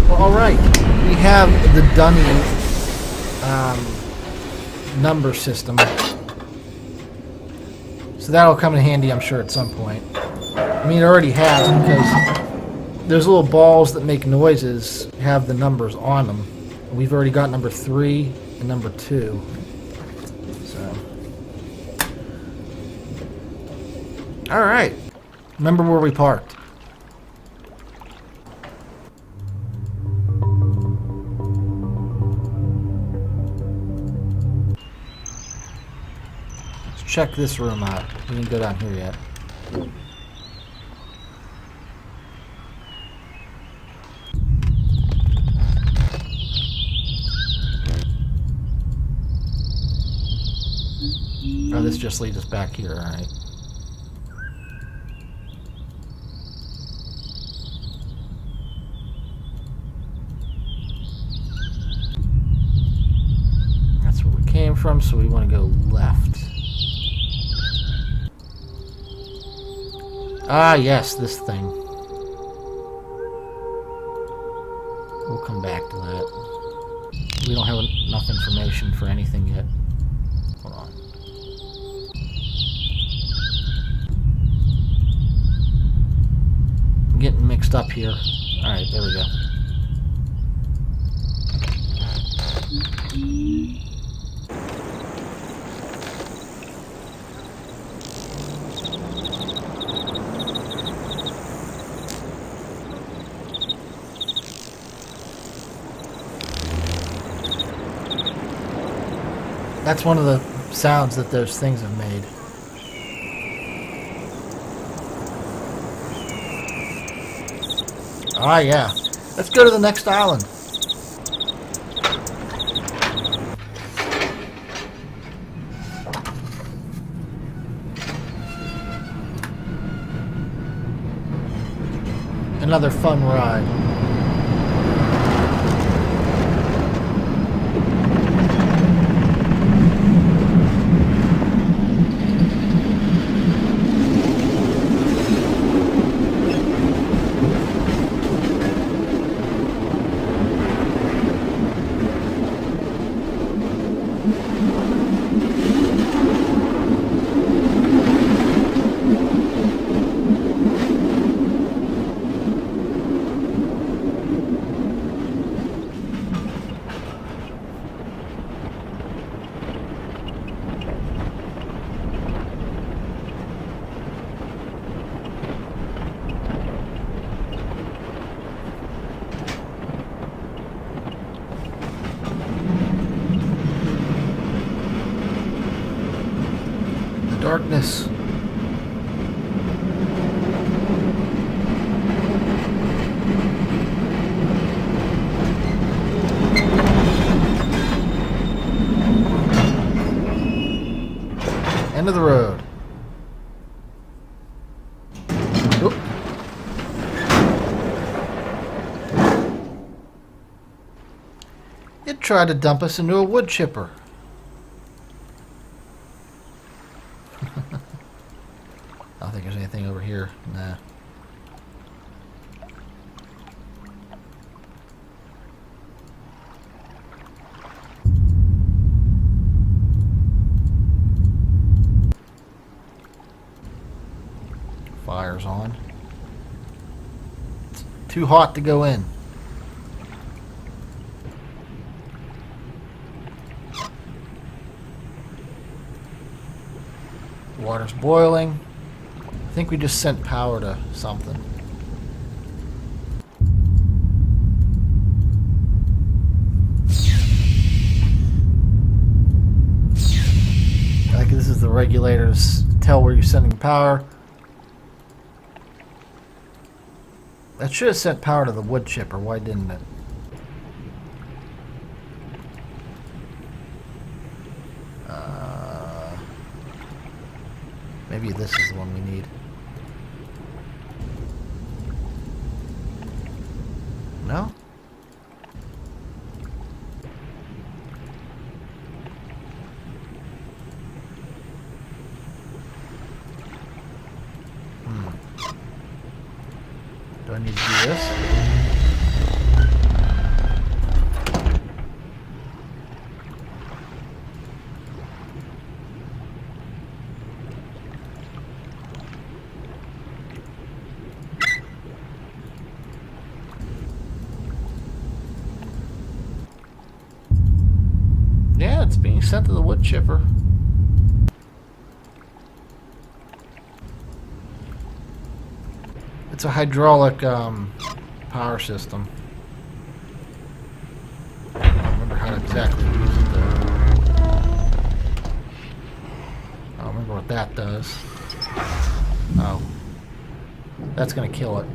Alright, we have the dummy number system. So that'll come in handy, I'm sure, at some point. I mean, it already has, because there's little balls that make noises, have the numbers on them. We've already got number 3 and number 2. So. Alright. Remember where we parked. Check this room out. We didn't go down here yet. Oh, this just leads us back here, alright. That's where we came from, so we want to go left. Ah, yes, this thing. We'll come back to that. We don't have enough information for anything yet. Hold on. I'm getting mixed up here. Alright, there we go. That's one of the sounds that those things have made. Ah, yeah. Let's go to the next island. Another fun ride. Darkness. End of the road. Oop. It tried to dump us into a wood chipper. I don't think there's anything over here. Nah. Fire's on. It's too hot to go in. Water's boiling. I think we just sent power to something. Like this is the regulator to tell where you're sending power. That should have sent power to the wood chipper. Why didn't it? Maybe this is the one we need. No? Do I need to do this? Yeah, it's being sent to the wood chipper. It's a hydraulic power system. I don't remember how to exactly use it though. I don't remember what that does. Oh. That's gonna kill it.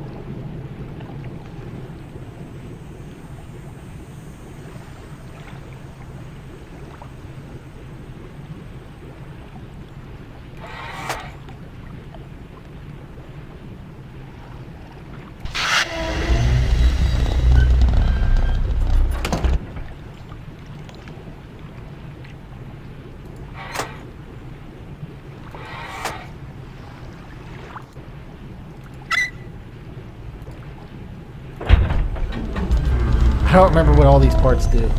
I don't remember what all these parts do.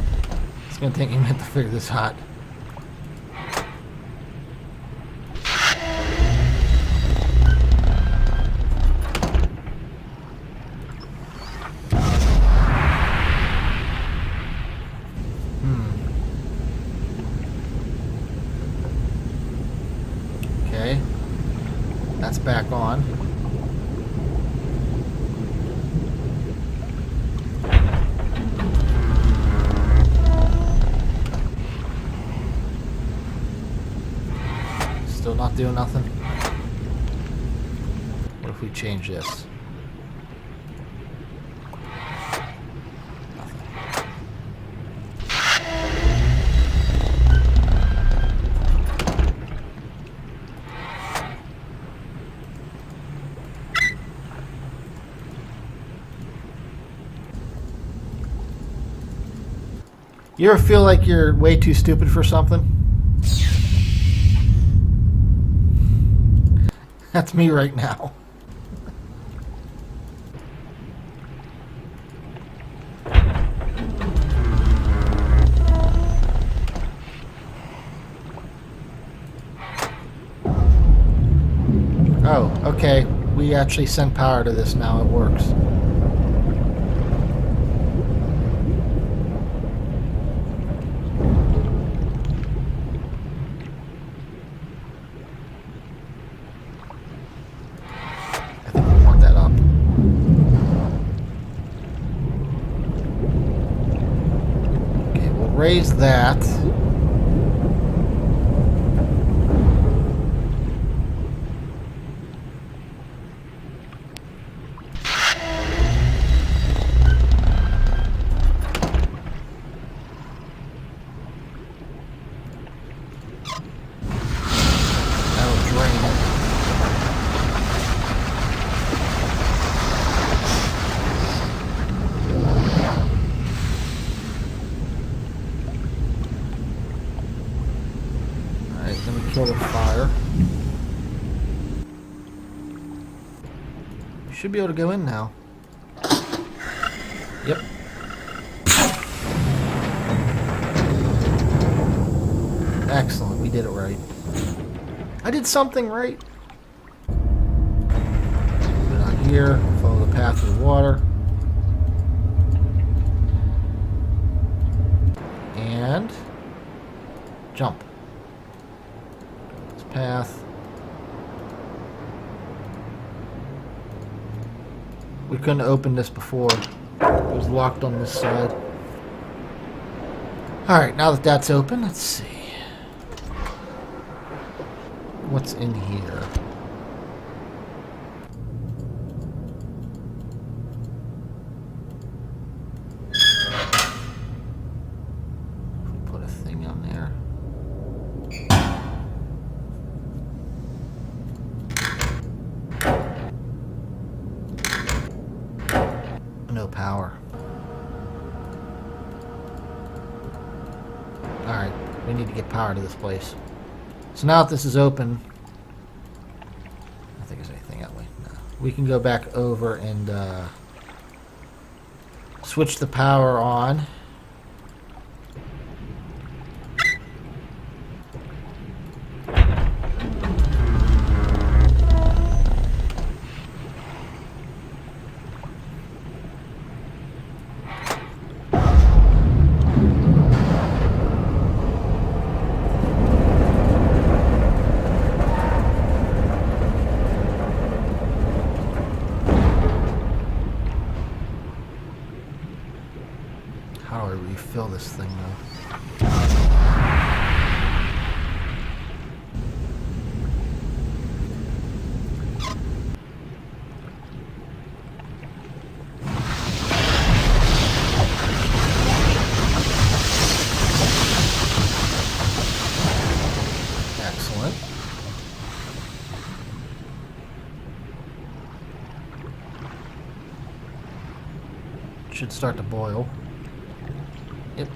It's going to take me a minute to figure this out. Okay. That's back on. Still not doing nothing? What if we change this? Nothing. You ever feel like you're way too stupid for something? That's me right now. Okay, we actually send power to this now. It works. I think we want that up. Okay, we'll raise that. That'll drain it. Alright, let me kill the fire. We should be able to go in now. Yep. Excellent, we did it right. I did something right. Go down here, follow the path of the water. And jump. This path. We couldn't open this before. It was locked on this side. Alright, now that that's open, let's see. What's in here? Put a thing on there. No power. Alright, we need to get power to this place. So now that this is open, I don't think there's anything that way. No. We can go back over and switch the power on. How do I refill this thing though? Excellent. Should start to boil. Yep.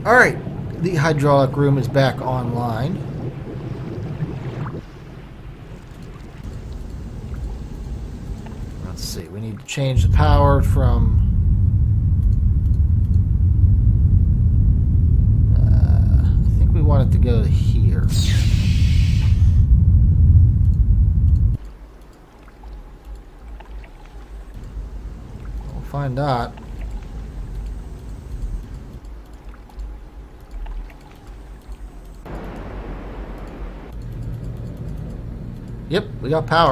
Alright, the hydraulic room is back online. Let's see, we need to change the power from... I think we want it to go to here. We'll find out. Yep, we got power.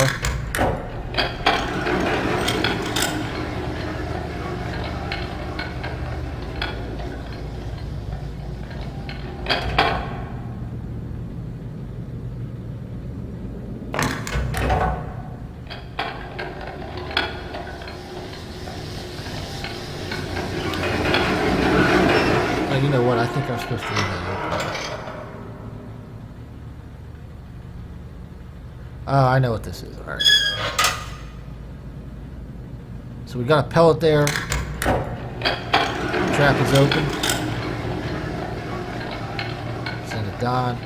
Oh, you know what? I think I'm supposed to leave that open. Oh, I know what this is. Alright. So we got a pellet there. Trap is open. Send it down.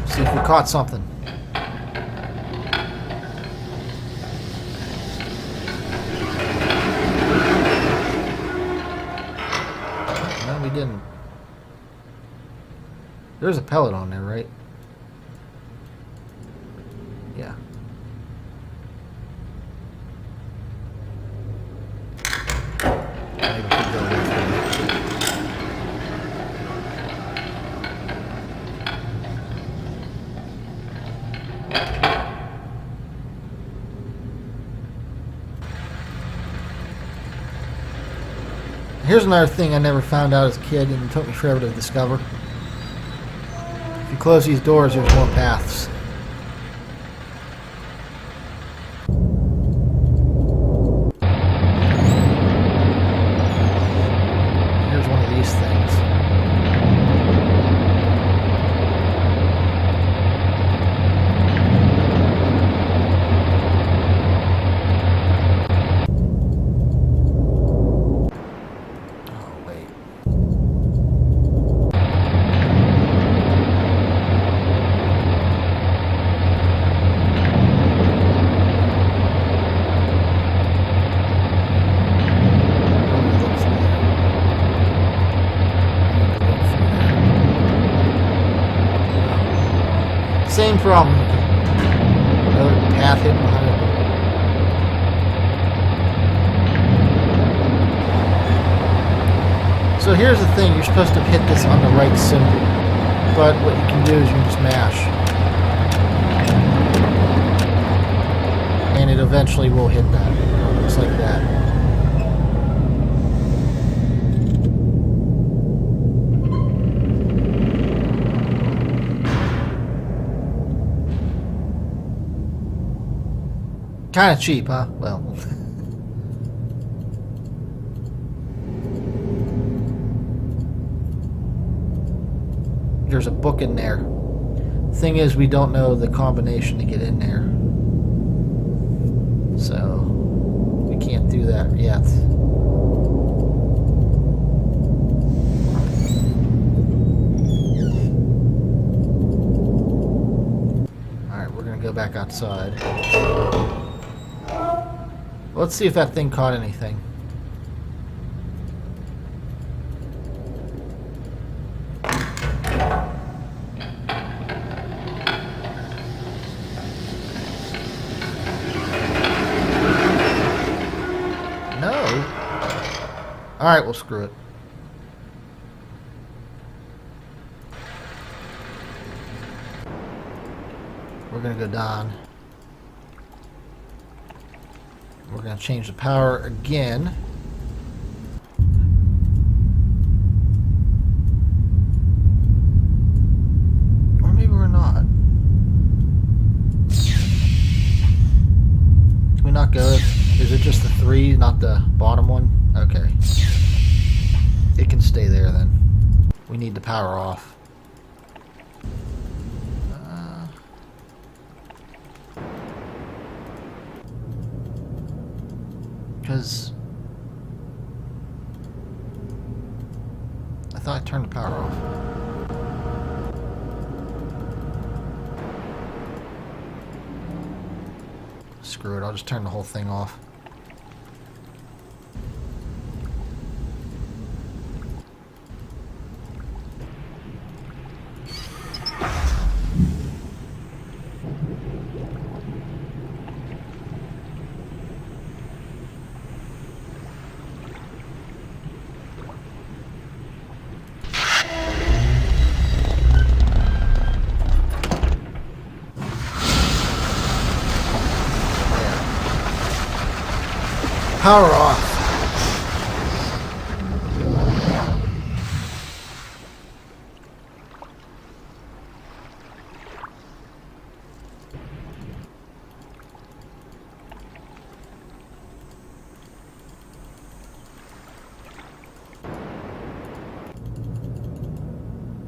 See if we caught something. No. didn't. There's a pellet on there, right? Yeah. Maybe we could go away from it. Here's another thing I never found out as a kid and it took me forever to discover. If you close these doors, there's more paths. Here's one of these things. Oh, wait. Same problem. Another path hidden behind it. So here's the thing, you're supposed to hit this on the right symbol. But what you can do is you can just mash. And it eventually will hit that. Just like that. Kind of cheap, huh? Well. There's a book in there. Thing is, we don't know the combination to get in there. So, we can't do that yet. Alright, we're gonna go back outside. Let's see if that thing caught anything. No. Alright, well, screw it. We're gonna go down. We're going to change the power again. Or maybe we're not. Can we not go? Is it just the 3, not the bottom one? Okay. It can stay there then. We need the power off. Because I thought I turned the power off. Screw it, I'll just turn the whole thing off. Power off.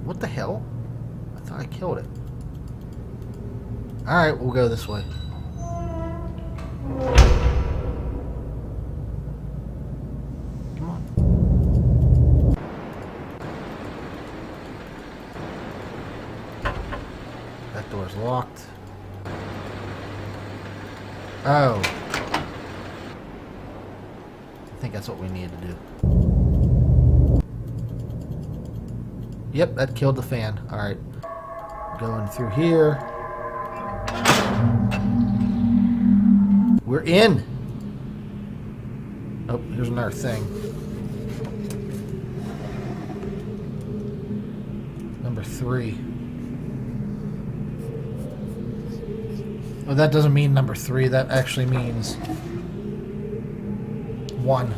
What the hell? I thought I killed it. Alright, we'll go this way. Door's locked. Oh. I think that's what we need to do. Yep, that killed the fan. Alright. Going through here. We're in. Oh, here's another thing. Number 3. Well, that doesn't mean number 3. That actually means 1.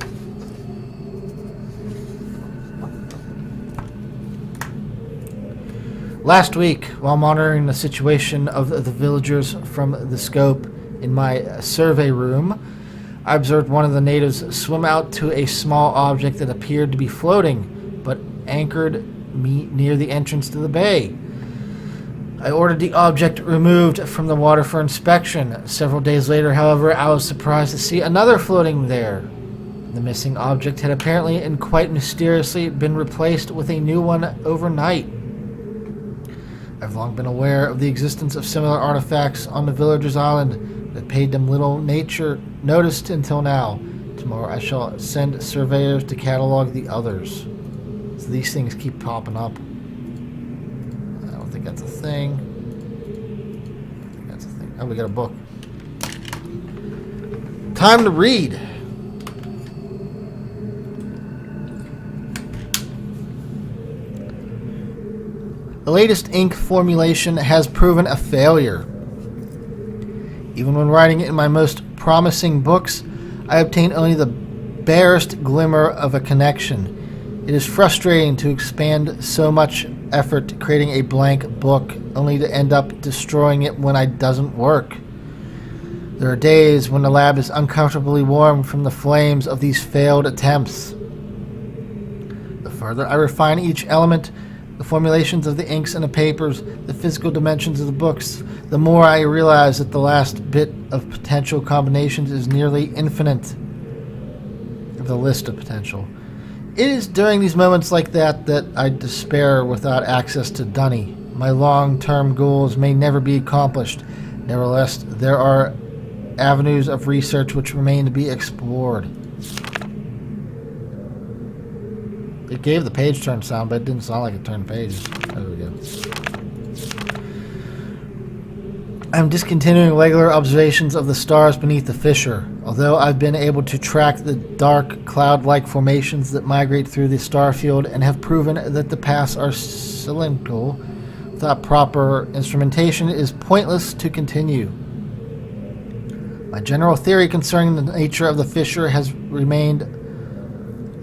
Last week, while monitoring the situation of the villagers from the scope in my survey room, I observed one of the natives swim out to a small object that appeared to be floating, but anchored me near the entrance to the bay. I ordered the object removed from the water for inspection. Several days later, however, I was surprised to see another floating there. The missing object had apparently and quite mysteriously been replaced with a new one overnight. I've long been aware of the existence of similar artifacts on the villagers' island, but paid them little notice until now. Tomorrow I shall send surveyors to catalog the others. So these things keep popping up. I don't think that's a thing. I think that's a thing. Oh, we got a book. Time to read. The latest ink formulation has proven a failure. Even when writing in my most promising books, I obtain only the barest glimmer of a connection. It is frustrating to expend so much effort creating a blank book, only to end up destroying it when it doesn't work. There are days when the lab is uncomfortably warm from the flames of these failed attempts. The further I refine each element, the formulations of the inks and the papers, the physical dimensions of the books, the more I realize that the last bit of potential combinations is nearly infinite. The list of potential. It is during these moments like that that I despair without access to Dunny. My long-term goals may never be accomplished. Nevertheless, there are avenues of research which remain to be explored. It gave the page turn sound, but it didn't sound like it turned pages. There we go. I'm discontinuing regular observations of the stars beneath the fissure. Although I've been able to track the dark, cloud-like formations that migrate through the star field and have proven that the paths are cylindrical, without proper instrumentation it is pointless to continue. My general theory concerning the nature of the fissure has remained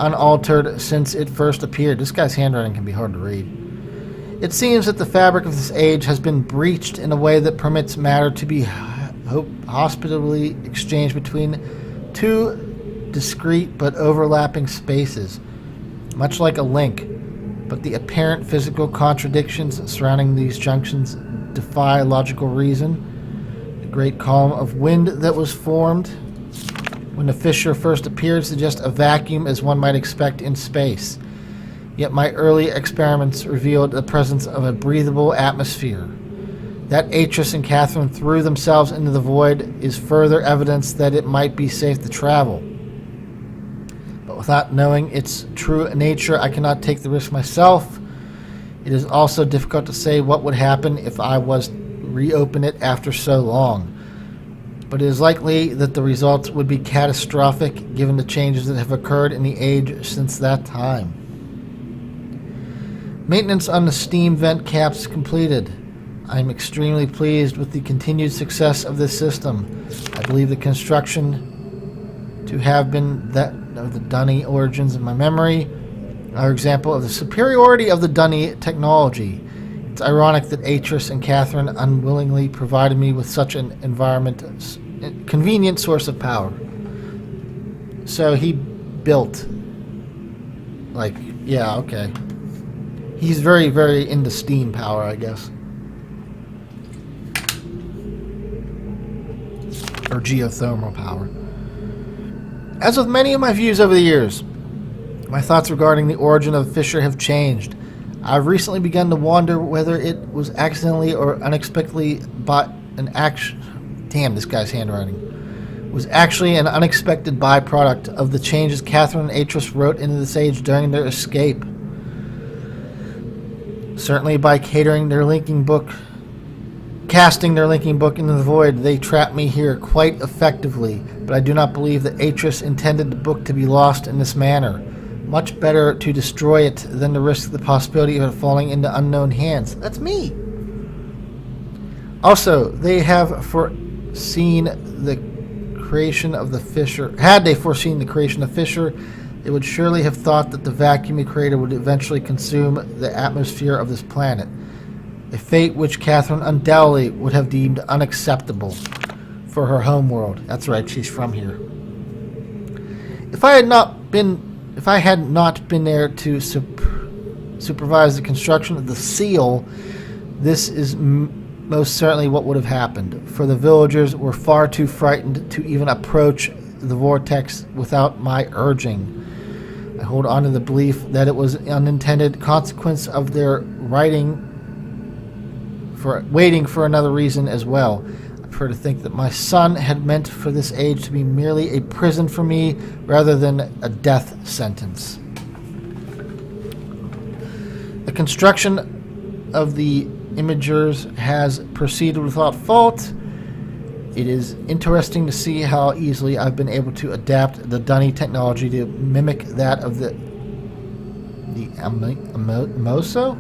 unaltered since it first appeared. This guy's handwriting can be hard to read. It seems that the fabric of this age has been breached in a way that permits matter to be hospitably exchanged between two discrete but overlapping spaces, much like a link, but the apparent physical contradictions surrounding these junctions defy logical reason. The great column of wind that was formed when the fissure first appeared suggests a vacuum as one might expect in space. Yet my early experiments revealed the presence of a breathable atmosphere. That Atris and Catherine threw themselves into the void is further evidence that it might be safe to travel. But without knowing its true nature, I cannot take the risk myself. It is also difficult to say what would happen if I was to reopen it after so long. But it is likely that the results would be catastrophic given the changes that have occurred in the age since that time. Maintenance on the steam vent caps completed. I am extremely pleased with the continued success of this system. I believe the construction to have been that of the Dunny origins in my memory are an example of the superiority of the Dunny technology. It's ironic that Atris and Catherine unwillingly provided me with such an convenient source of power. So he built, yeah, okay. He's very, very into steam power, I guess. Or geothermal power. As with many of my views over the years, my thoughts regarding the origin of the fissure have changed. I've recently begun to wonder whether it was accidentally or unexpectedly damn, this guy's handwriting. Was actually an unexpected byproduct of the changes Catherine and Atris wrote into this age during their escape. Certainly by casting their linking book into the void, they trapped me here quite effectively, but I do not believe that Atris intended the book to be lost in this manner. Much better to destroy it than to risk the possibility of it falling into unknown hands. That's me. Also, they have foreseen the creation of the fissure. Had they foreseen the creation of fissure, they would surely have thought that the vacuum it created would eventually consume the atmosphere of this planet. A fate which Catherine undoubtedly would have deemed unacceptable for her homeworld. That's right, she's from here. If I had not been there to supervise the construction of the seal, this is most certainly what would have happened, for the villagers were far too frightened to even approach the vortex without my urging. I hold on to the belief that it was an unintended consequence of their waiting for another reason as well. I prefer to think that my son had meant for this age to be merely a prison for me rather than a death sentence. The construction of the imagers has proceeded without fault. It is interesting to see how easily I've been able to adapt the Dunny technology to mimic that of the Amoso?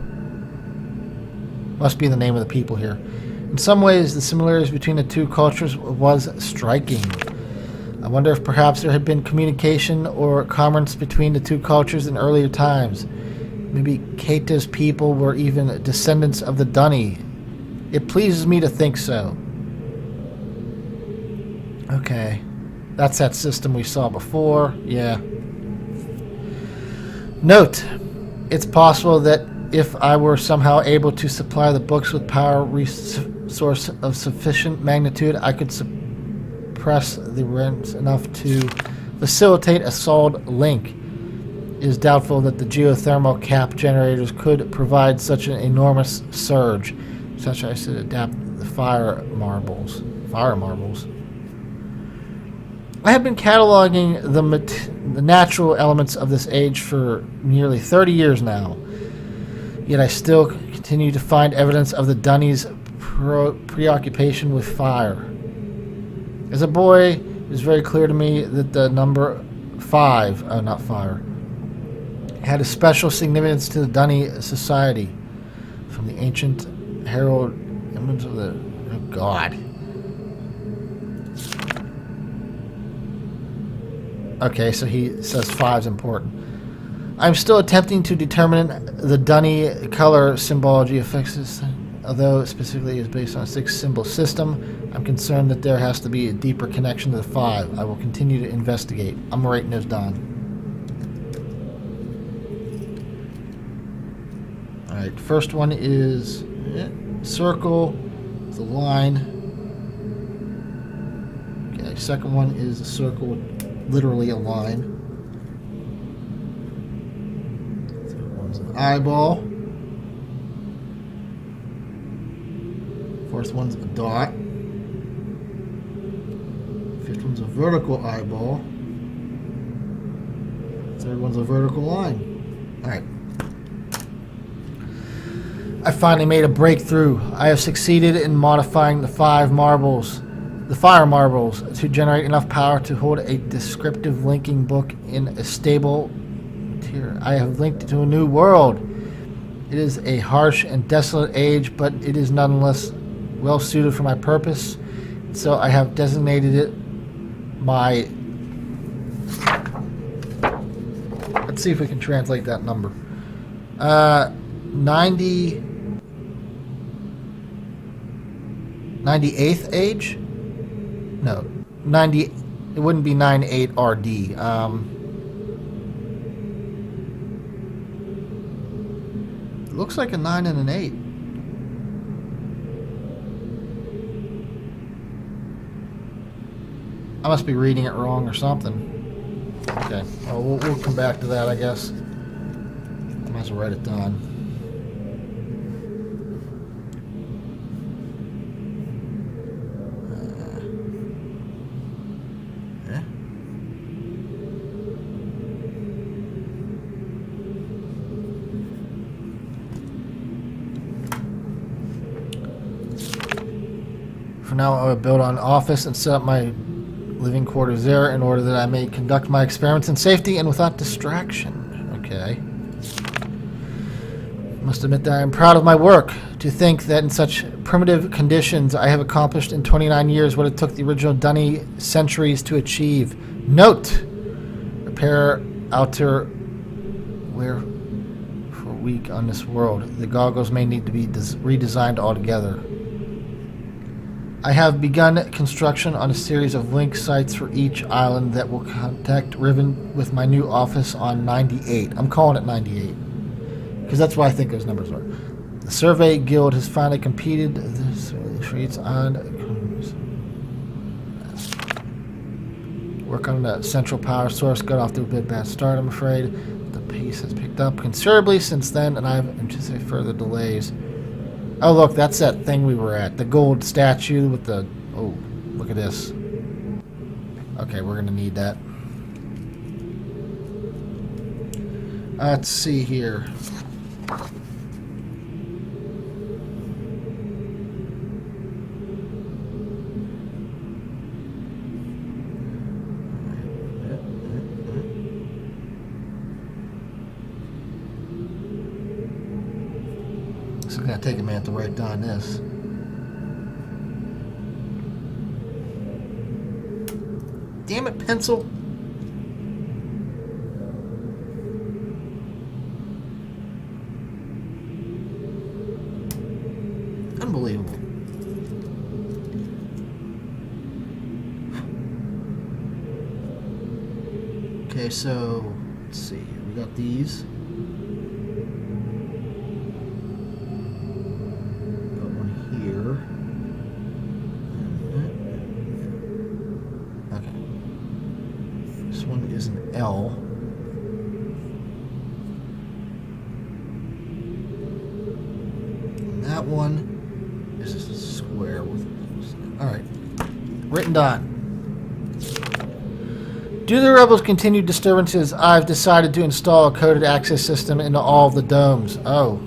Must be the name of the people here. In some ways, the similarities between the two cultures was striking. I wonder if perhaps there had been communication or commerce between the two cultures in earlier times. Maybe Keita's people were even descendants of the Dunny. It pleases me to think so. Okay. That's that system we saw before. Yeah. Note, it's possible that if I were somehow able to supply the books with power resource of sufficient magnitude, I could suppress the rents enough to facilitate a solid link. It is doubtful that the geothermal cap generators could provide such an enormous surge, such as to adapt the fire marbles. I have been cataloging the natural elements of this age for nearly 30 years now. Yet I still continue to find evidence of the Dunny's preoccupation with fire. As a boy, it was very clear to me that the number 5, not fire, had a special significance to the Dunny society. From the ancient herald image of the god. Okay, so he says 5 is important. I'm still attempting to determine the Dunny color symbology affects this, although specifically is based on a 6-symbol system. I'm concerned that there has to be a deeper connection to the 5. I will continue to investigate. I'm writing those down. Alright, first one is circle, the line. Okay, second one is a circle with literally a line. Eyeball. Fourth one's a dot. Fifth one's a vertical eyeball. Third one's a vertical line. Alright. I finally made a breakthrough. I have succeeded in modifying the fire marbles to generate enough power to hold a descriptive linking book in a stable material. I have linked it to a new world. It is a harsh and desolate age, but it is nonetheless well suited for my purpose. So I have designated it my... Let's see if we can translate that number. 98th age? No, 90. It wouldn't be 98 RD. It looks like a 9 and an 8. I must be reading it wrong or something. Okay, well, we'll come back to that, I guess. I might as well write it down. now, I will build an office and set up my living quarters there in order that I may conduct my experiments in safety and without distraction. Okay. Must admit that I am proud of my work. To think that in such primitive conditions I have accomplished in 29 years what it took the original Dunny centuries to achieve. Note: repair outer wear for weak on this world. The goggles may need to be redesigned altogether. I have begun construction on a series of link sites for each island that will contact Riven with my new office on 98. I'm calling it 98 because that's what I think those numbers are. The Survey Guild has finally competed for each island. Work on the central power source got off to a bit bad start, I'm afraid. The pace has picked up considerably since then, and I've anticipated further delays. Oh, look, that's that thing we were at. The gold statue with the... Oh, look at this. Okay, we're going to need that. Let's see here. It's going to take a minute to write down this. Damn it, pencil. Unbelievable. Okay, so let's see. We got these. L. And that one is a square with... Alright. Written down. Due to the rebels' continued disturbances, I've decided to install a coded access system into all of the domes. Oh.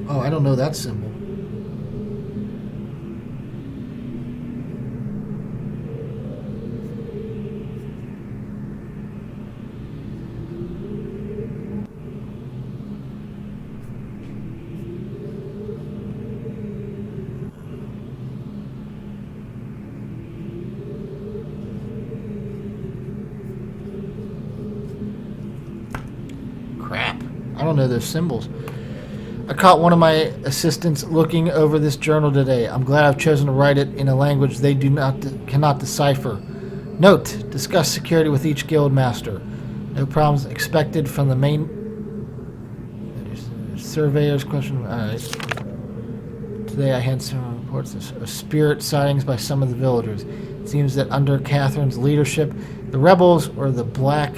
Oh, I don't know that symbol. Crap. I don't know those symbols. I caught one of my assistants looking over this journal today. I'm glad I've chosen to write it in a language they cannot decipher. Note: discuss security with each guild master. No problems expected from the main surveyor's question. Alright. Today I had some reports of spirit sightings by some of the villagers. It seems that under Catherine's leadership, the rebels, or the Black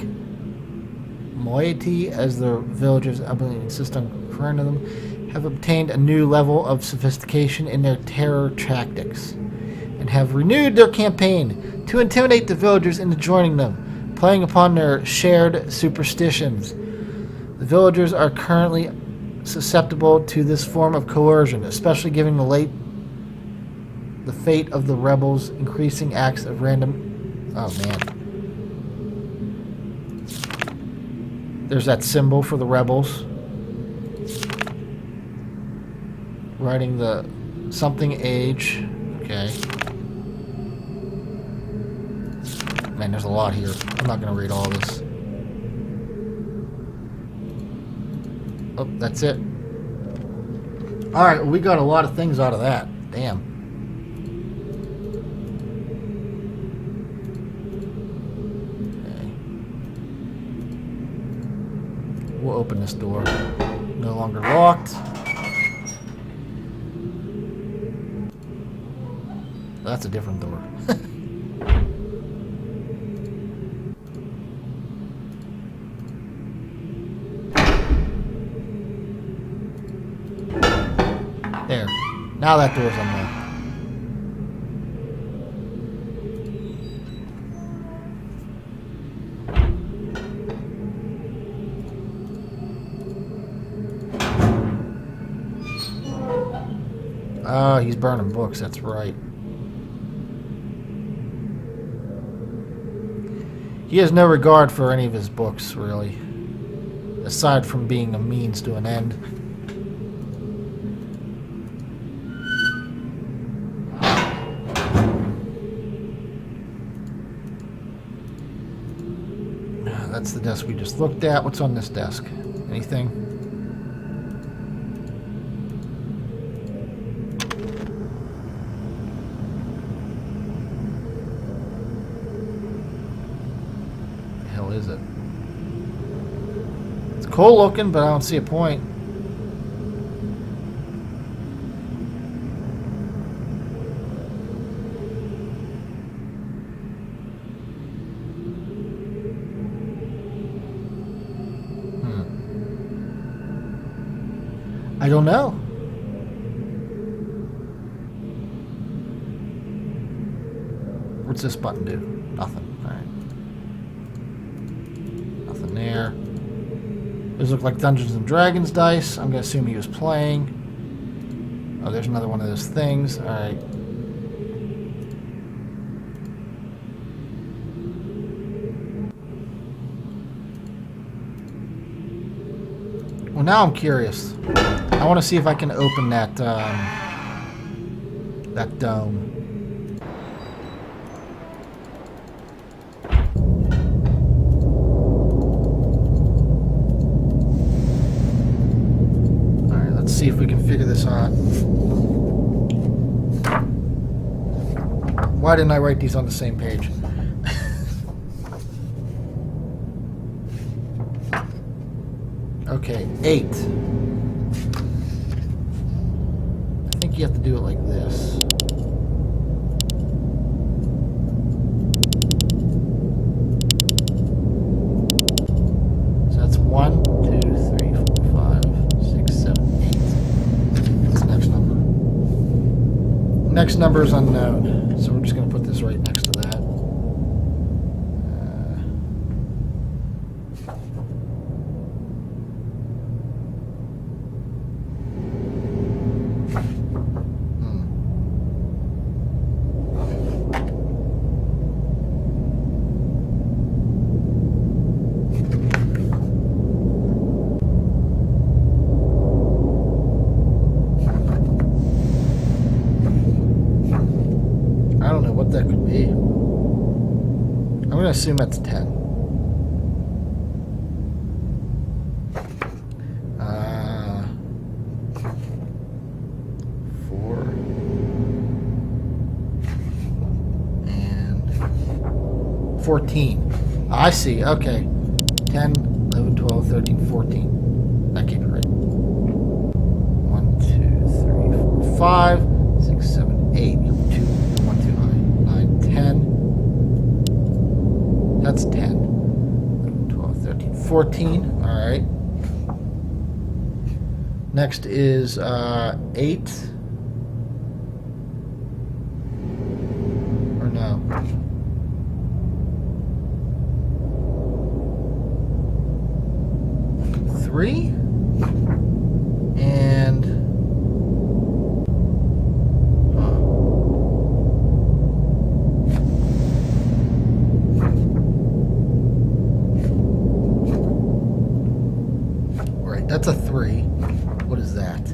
Moiety, as the villagers I believe insist on referring to them, have obtained a new level of sophistication in their terror tactics and have renewed their campaign to intimidate the villagers into joining them, playing upon their shared superstitions. The villagers are currently susceptible to this form of coercion, especially given the fate of the rebels' increasing acts of random... Oh, man. There's that symbol for the rebels. Writing the something age. Okay. Man, there's a lot here. I'm not going to read all this. Oh, that's it. Alright, well, we got a lot of things out of that. Damn. We'll open this door. No longer locked. That's a different door. There. Now that door's unlocked. Oh, he's burning books, that's right. He has no regard for any of his books, really. Aside from being a means to an end. That's the desk we just looked at. What's on this desk? Anything? The hell is it? It's cool looking, but I don't see a point. I don't know. What's this button do? Nothing. Alright. Nothing there. Those look like Dungeons and Dragons dice. I'm going to assume he was playing. Oh, there's another one of those things. Alright. Well, now I'm curious. I want to see if I can open that that dome. All right, let's see if we can figure this out. Why didn't I write these on the same page? Okay, 8. I think you have to do it like this. So that's 1, 2, 3, 4, 5, 6, 7, 8. What's the next number? Next number is unknown, so we're just going to put this right next to that. That could be. I'm going to assume that's 10. 4 and 14. I see. Okay. 10, 11, 12, 13, 14. That can't be right. 1, 2, 3, 4, 5, 6, 7, 8. 2. 10. That's 10. 12, 13, 14. All right. Next is 8. Or no. Three. And that's a 3. What is that?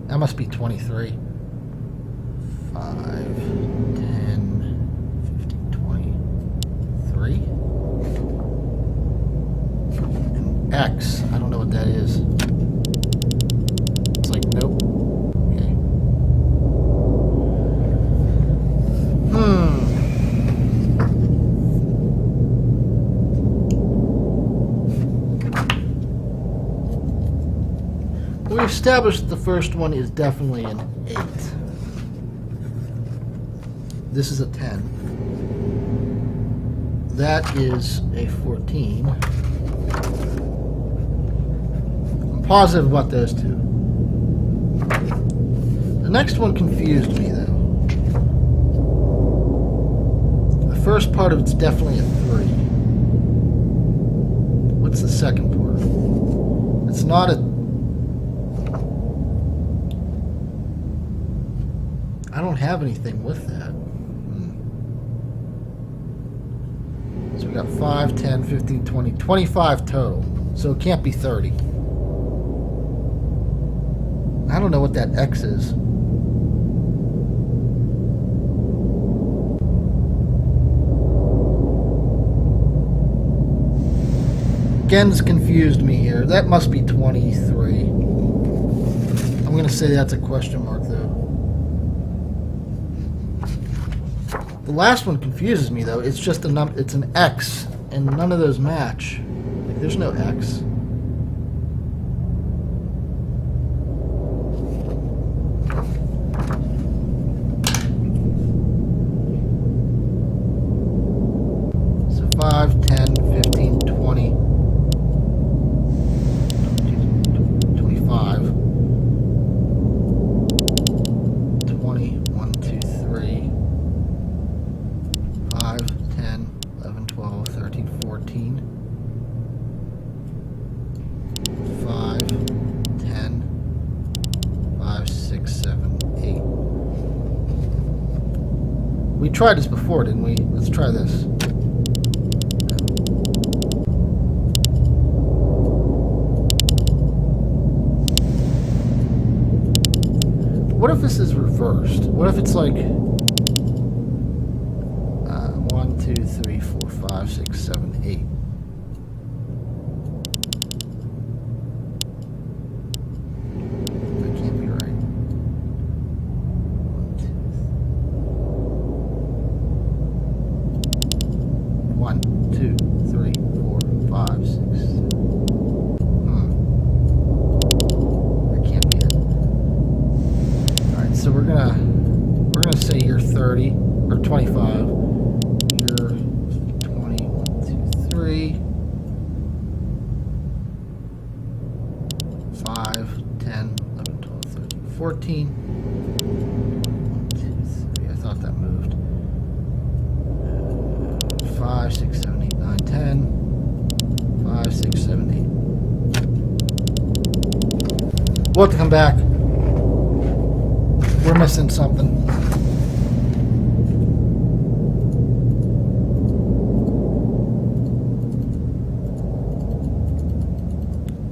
That must be 23. 5, 10, 15, 20, 3. And X. I don't know what that is. It's like, nope. Okay. We established the first one is definitely an 8. This is a 10. That is a 14. I'm positive about those two. The next one confused me, though. The first part of it's definitely a 3. What's the second part? It's not a I don't have anything with that. So we got 5, 10, 15, 20, 25 total. So it can't be 30. I don't know what that X is. Ghen's confused me here. That must be 23. I'm going to say that's a question mark, though. The last one confuses me, though. It's just a it's an X, and none of those match. Like, there's no X. So 5, 10, 15, 20. 25, 20, 1, 2, 3, 5, 10, 11, 12, 13, 14, 5, 10, 5, 6, 7, 8. We tried this before, didn't we? Let's try this. What if this is reversed? What if it's like 1, 2, 3, 4, 5, 6, 7, 8? That can't be right. 1, 2, 3, 4, 5, 6, 7. That can't be it. So we're gonna say you're 30 or 25. You're 20, 1, 2, 3, 5, 10, 11, 12, 13, 14. 1, 2, 3. I thought that moved. 5, 6, 7, 8, 9, 10. 5, 6, 7, 8. We'll have to come back. We're missing something.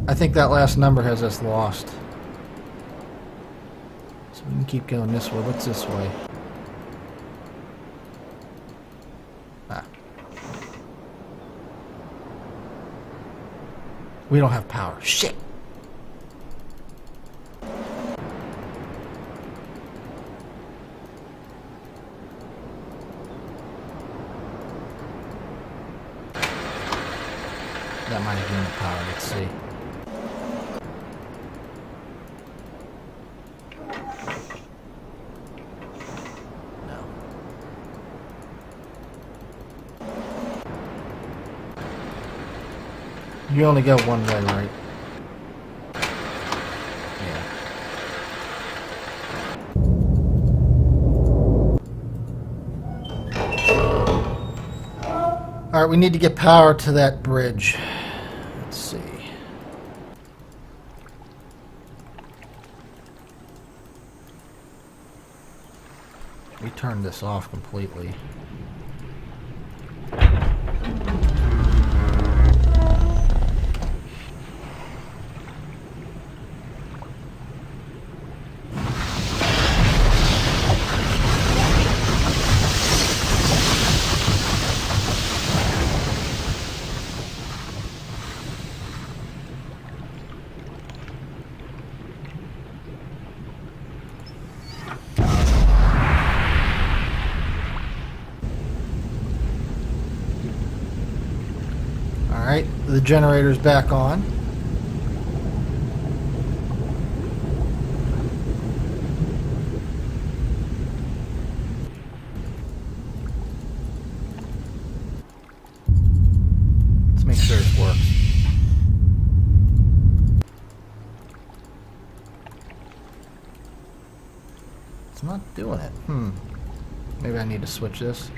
I think that last number has us lost. So we can keep going this way. What's this way? Ah. We don't have power. Shit. That might have been the power. Let's see. No. You only go one way, right? Yeah. All right, we need to get power to that bridge. Let's see. We turned this off completely. Alright, the generator's back on. Let's make sure it works. It's not doing it. Maybe I need to switch this.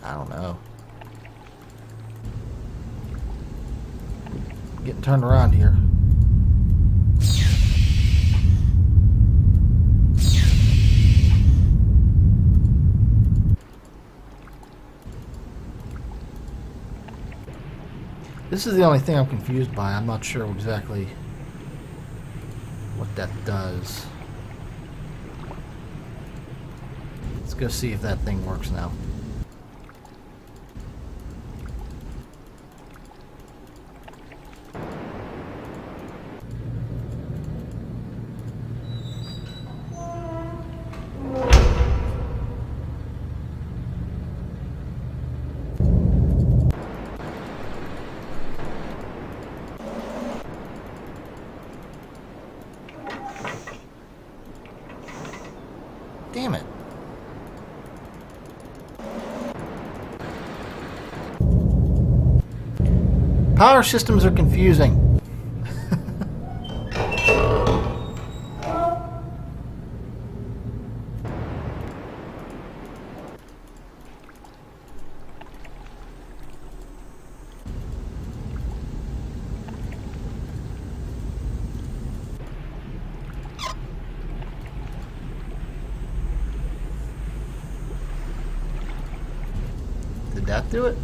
I don't know. Getting turned around here. This is the only thing I'm confused by. I'm not sure exactly what that does. Let's go see if that thing works now. Damn it. Power systems are confusing. Did that do it?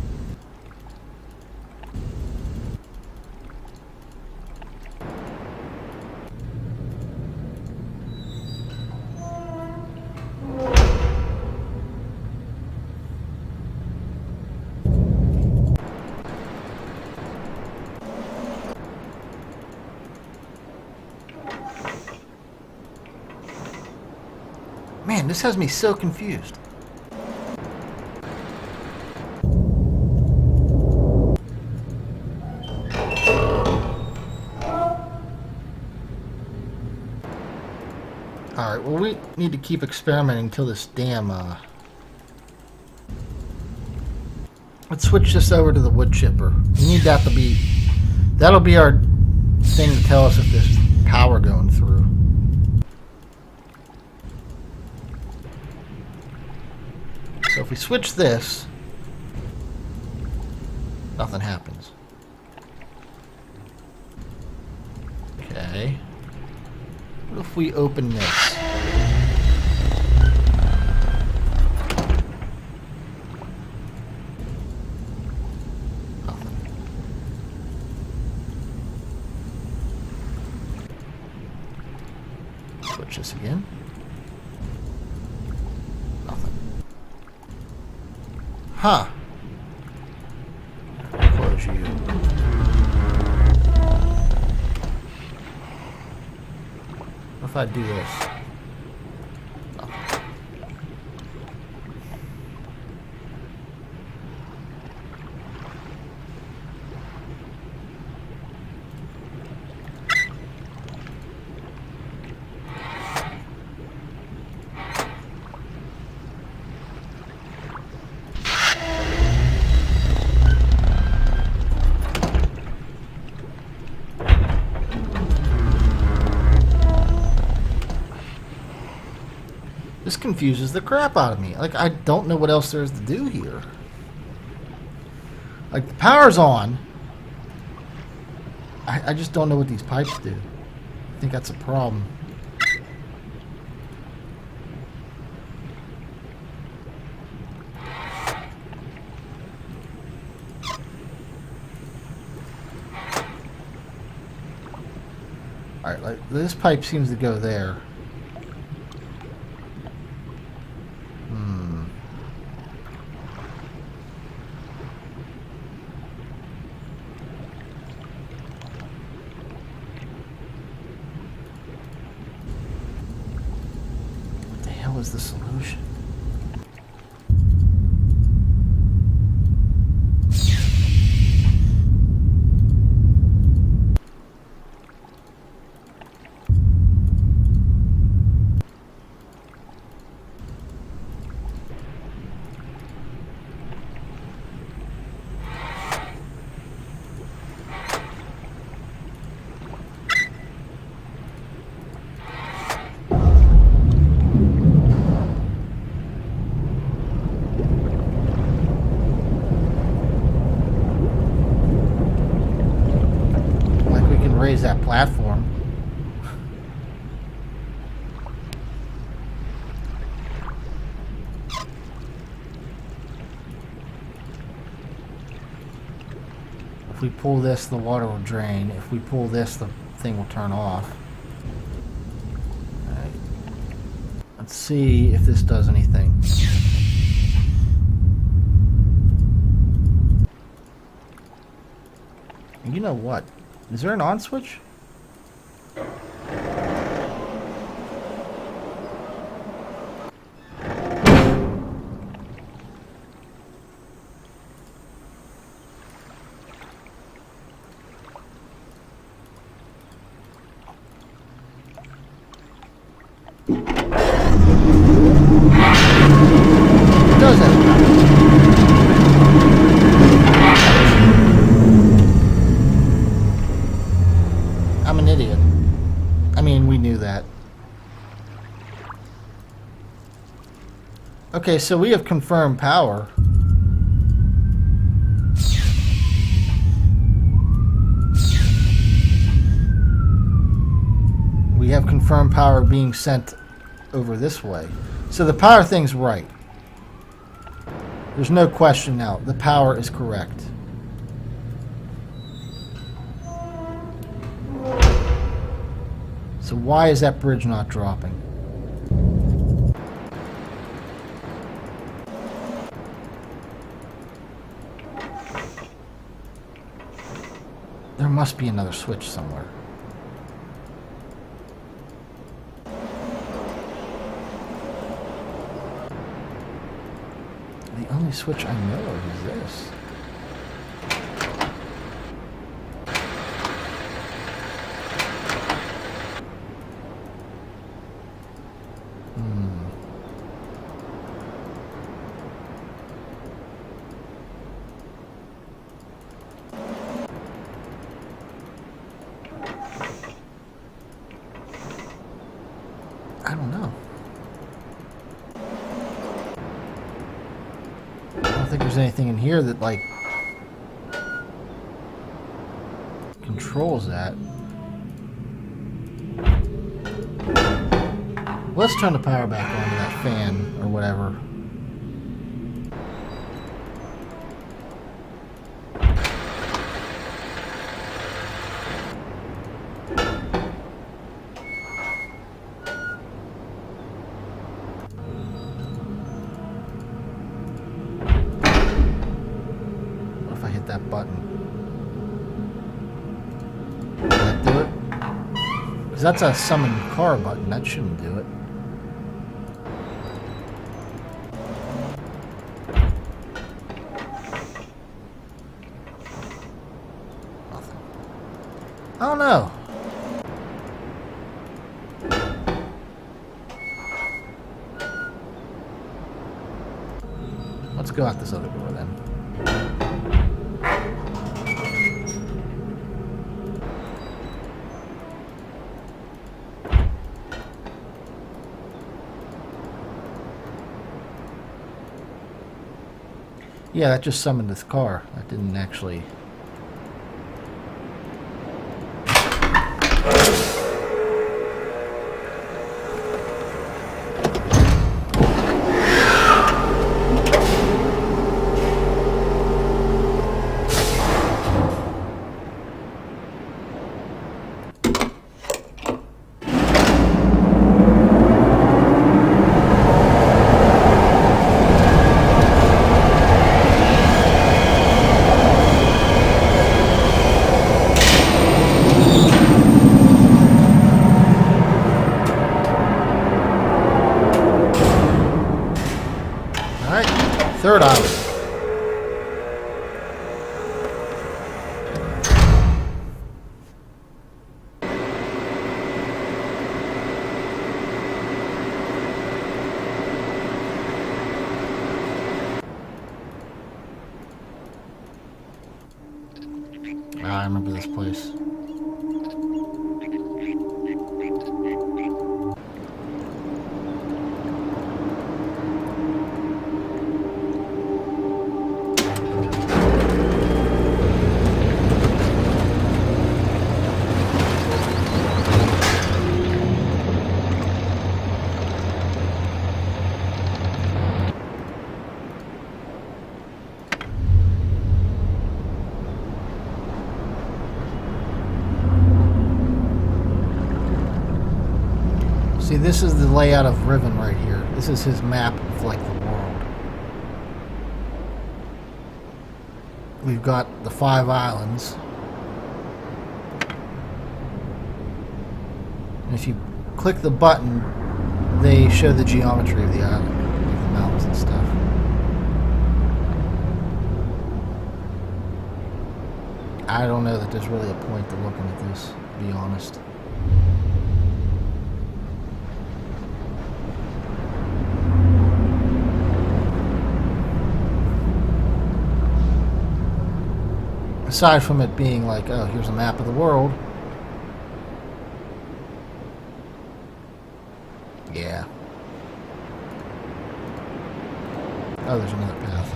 Man, this has me so confused. Alright, well, we need to keep experimenting until this damn, Let's switch this over to the wood chipper. We need that to be... That'll be our thing to tell us if there's power going through. So if we switch this, nothing happens. Okay. What if we open this? Nothing. Switch this again. Nothing. Huh. Close you. What if I do this? Nothing. This confuses the crap out of me. Like, I don't know what else there is to do here. Like, the power's on. I just don't know what these pipes do. I think that's a problem. Alright, like, this pipe seems to go there. What was the solution? Raise that platform. If we pull this, the water will drain. If we pull this, the thing will turn off. Alright. Let's see if this does anything. You know what? Is there an on switch? It does have a power. I'm an idiot. I mean, we knew that. Okay, so we have confirmed power. We have confirmed power being sent over this way. So the power thing's right. There's no question now. The power is correct. So why is that bridge not dropping? There must be another switch somewhere. The only switch I know of is this. I don't know. I don't think there's anything in here that, like, controls that. Let's turn the power back on to that fan or whatever. What if I hit that button? Will that do it? Because that's a summon car button. That shouldn't do it. Nothing. I don't know. Let's go out this other door then. Yeah, that just summoned this car. That didn't actually... Third island. I remember this place. this is the layout of Riven right here. This is his map of like the world. We've got the 5 islands. And if you click the button, they show the geometry of the island, like the mountains and stuff. I don't know that there's really a point to looking at this, to be honest. Aside from it being like, oh, here's a map of the world. Yeah. Oh, there's another path.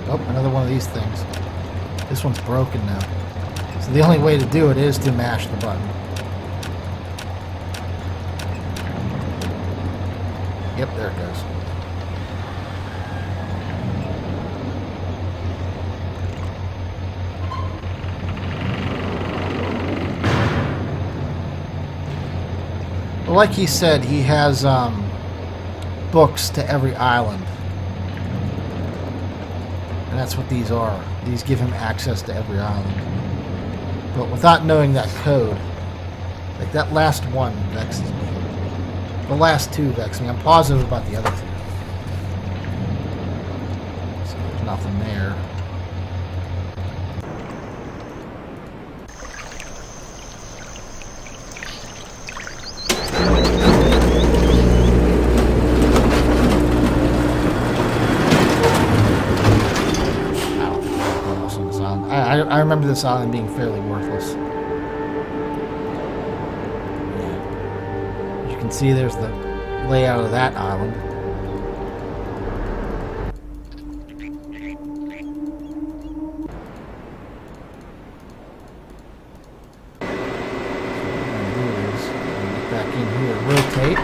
Oh, another one of these things. This one's broken now. So the only way to do it is to mash the button. Yep, there it goes. Well, like he said, he has books to every island. And that's what these are. These give him access to every island. But without knowing that code, like that last one vexes me. The last 2 vex me. I'm positive about the other 2. So there's nothing there. I remember this island being fairly worthless. Yeah. As you can see, there's the layout of that island. So what I'm going to do is get back in here, rotate.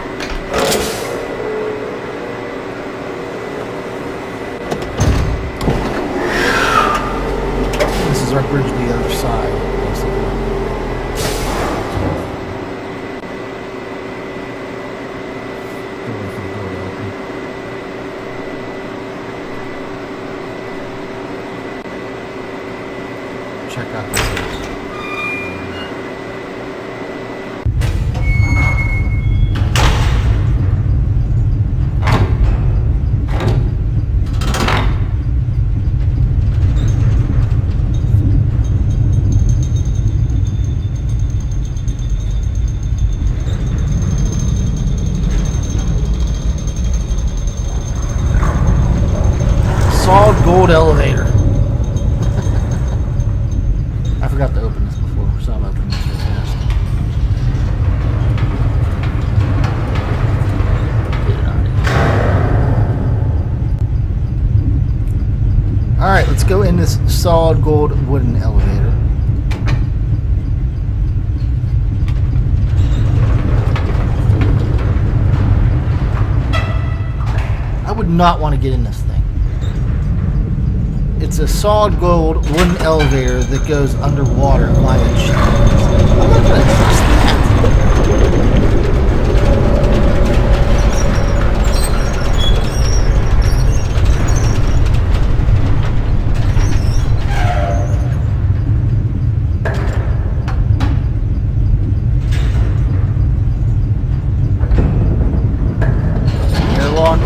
Our bridge to the other side, basically. Door for the door to open. Check out the doors. Solid gold elevator. I forgot to open this before, so I'm opening this real fast. Get it out of here. Alright, let's go in this solid gold wooden elevator. I would not want to get in this thing. It's a solid gold wooden elevator that goes underwater via chains. I'm not going to trust that. Airlock.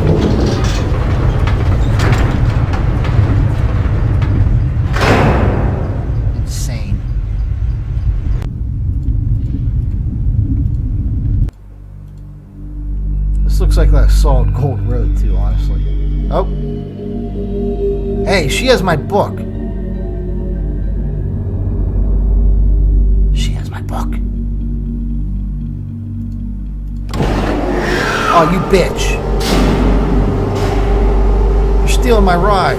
Looks like that solid gold road too, honestly. Oh. Hey, she has my book. She has my book. Oh, you bitch. You're stealing my ride.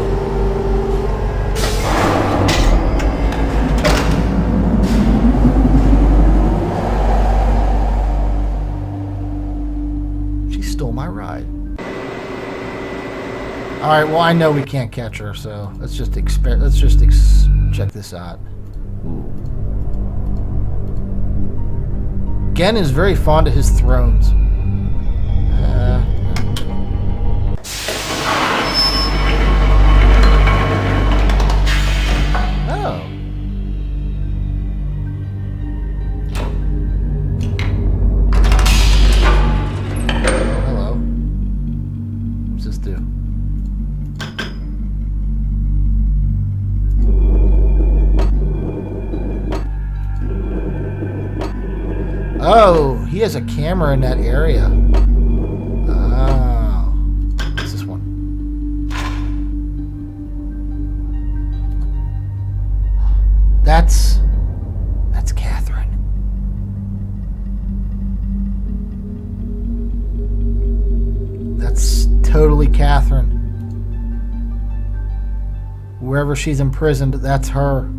right. Well, I know we can't catch her, so let's just check this out. Ooh. Ghen is very fond of his thrones. Oh. Hello. What's this do? Oh, he has a camera in that area. Oh. What's this one? That's Catherine. That's totally Catherine. Wherever she's imprisoned, that's her.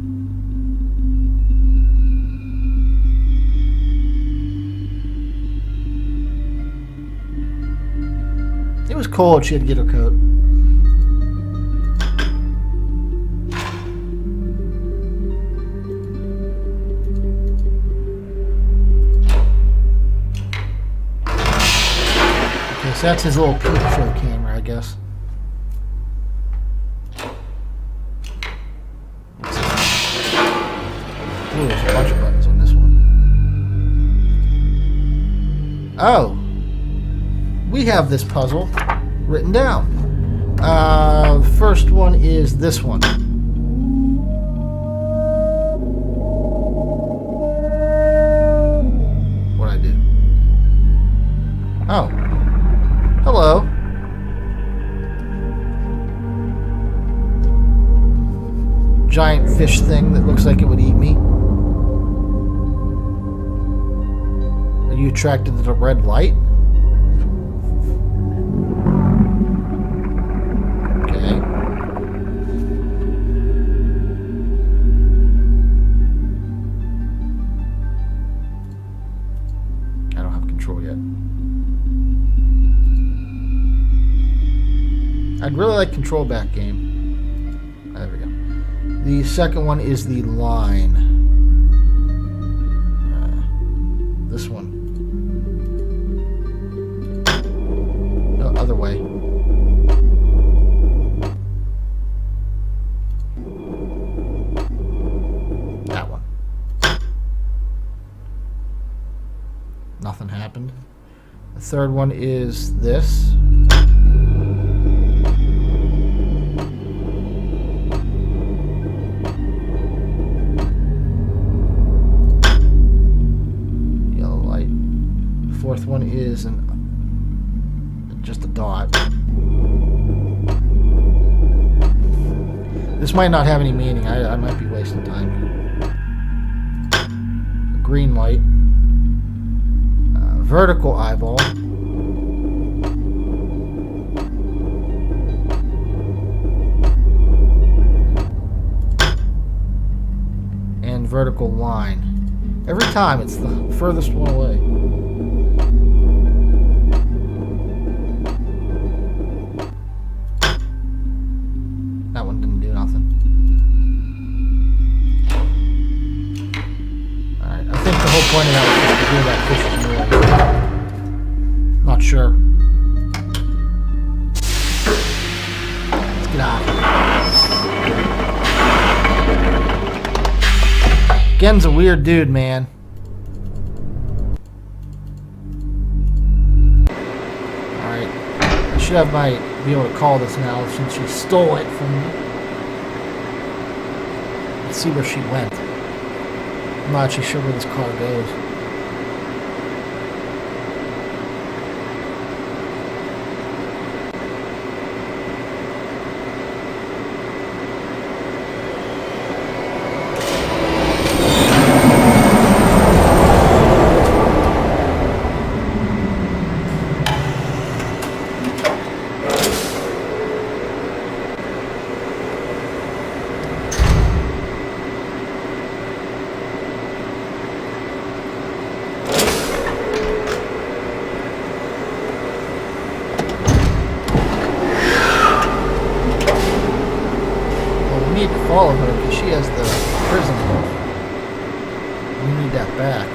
It was cold. She had to get her coat. Okay, so that's his little peep show camera, I guess. What's this one? Ooh, there's a bunch of buttons on this one. Oh. We have this puzzle written down. The first one is this one. What'd I do? Oh. Hello. Giant fish thing that looks like it would eat me. Are you attracted to the red light? I'd really like control back game. There we go. The second one is the line. This one. No, other way. That one. Nothing happened. The third one is this. Fourth one is just a dot. This might not have any meaning. I might be wasting time here. A green light. Vertical eyeball. And vertical line. Every time it's the furthest one away. That one didn't do nothing. Alright, I think the whole point of that was just to hear that fish's noise. Not sure. Let's get out of here. Ghen's a weird dude, man. Alright. I should have be able to call this now since she stole it from me. Let's see where she went. I'm not actually sure where this car goes. need to follow her because she has the prison book. We need that back.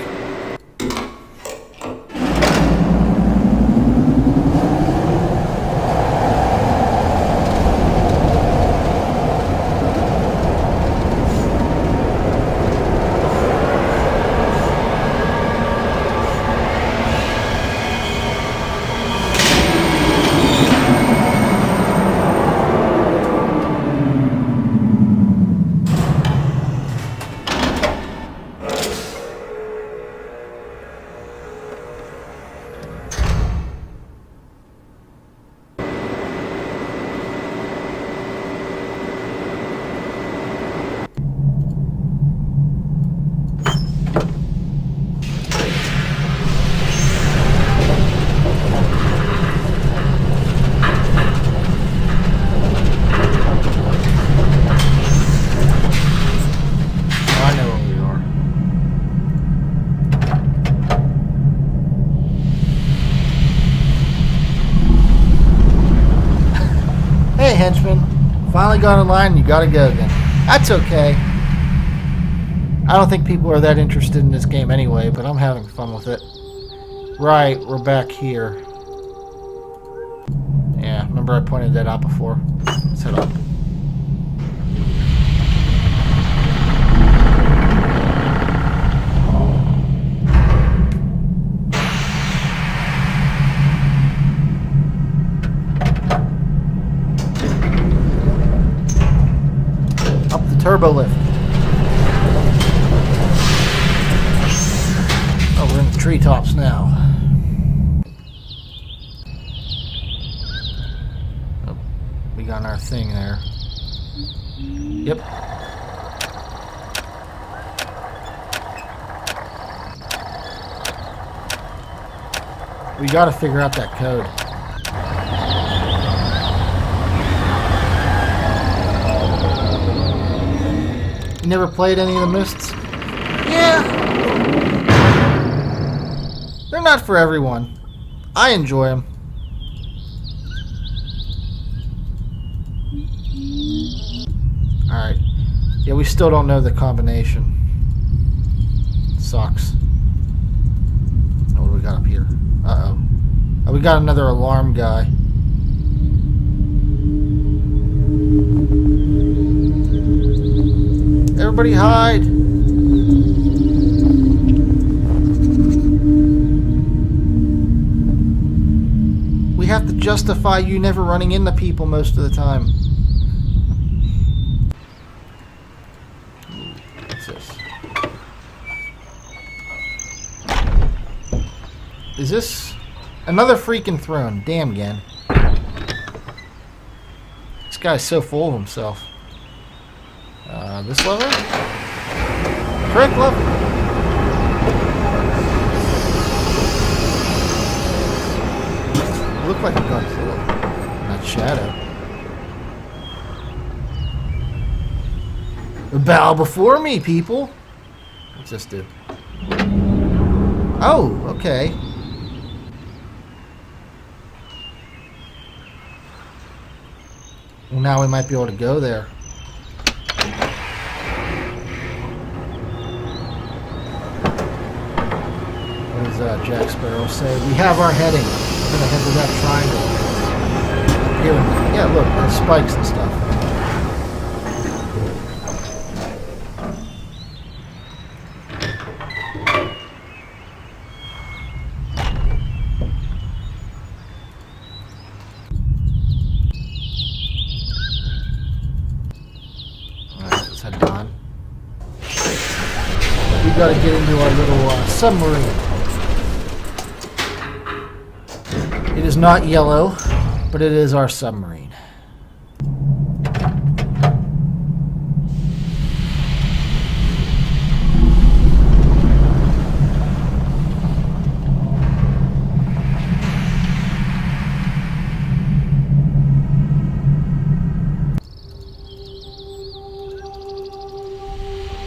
Hey, henchman. Finally got in line and you gotta go again. That's okay. I don't think people are that interested in this game anyway, but I'm having fun with it. Right, we're back here. Yeah, remember I pointed that out before? Let's head up. Turbo lift. Oh, we're in the treetops now. Oh, we got our thing there. Yep. We gotta figure out that code. You never played any of the Mists? Yeah. They're not for everyone. I enjoy them. Alright. Yeah, we still don't know the combination. Sucks. Oh, what do we got up here? Uh-oh. Oh, we got another alarm guy. Everybody hide! We have to justify you never running into people most of the time. What's this? Is this another freaking throne? Damn, Ghen. This guy's so full of himself. This lever? Correct lever. Look like a Godzilla. Not Shadow. Bow before me, people. What's this do? Oh, okay. Well, now we might be able to go there. Jack Sparrow say we have our heading. We're gonna head to that triangle. Here, yeah, look, there's spikes and stuff. Alright, let's head on. We gotta get into our little submarine. It is not yellow, but it is our submarine.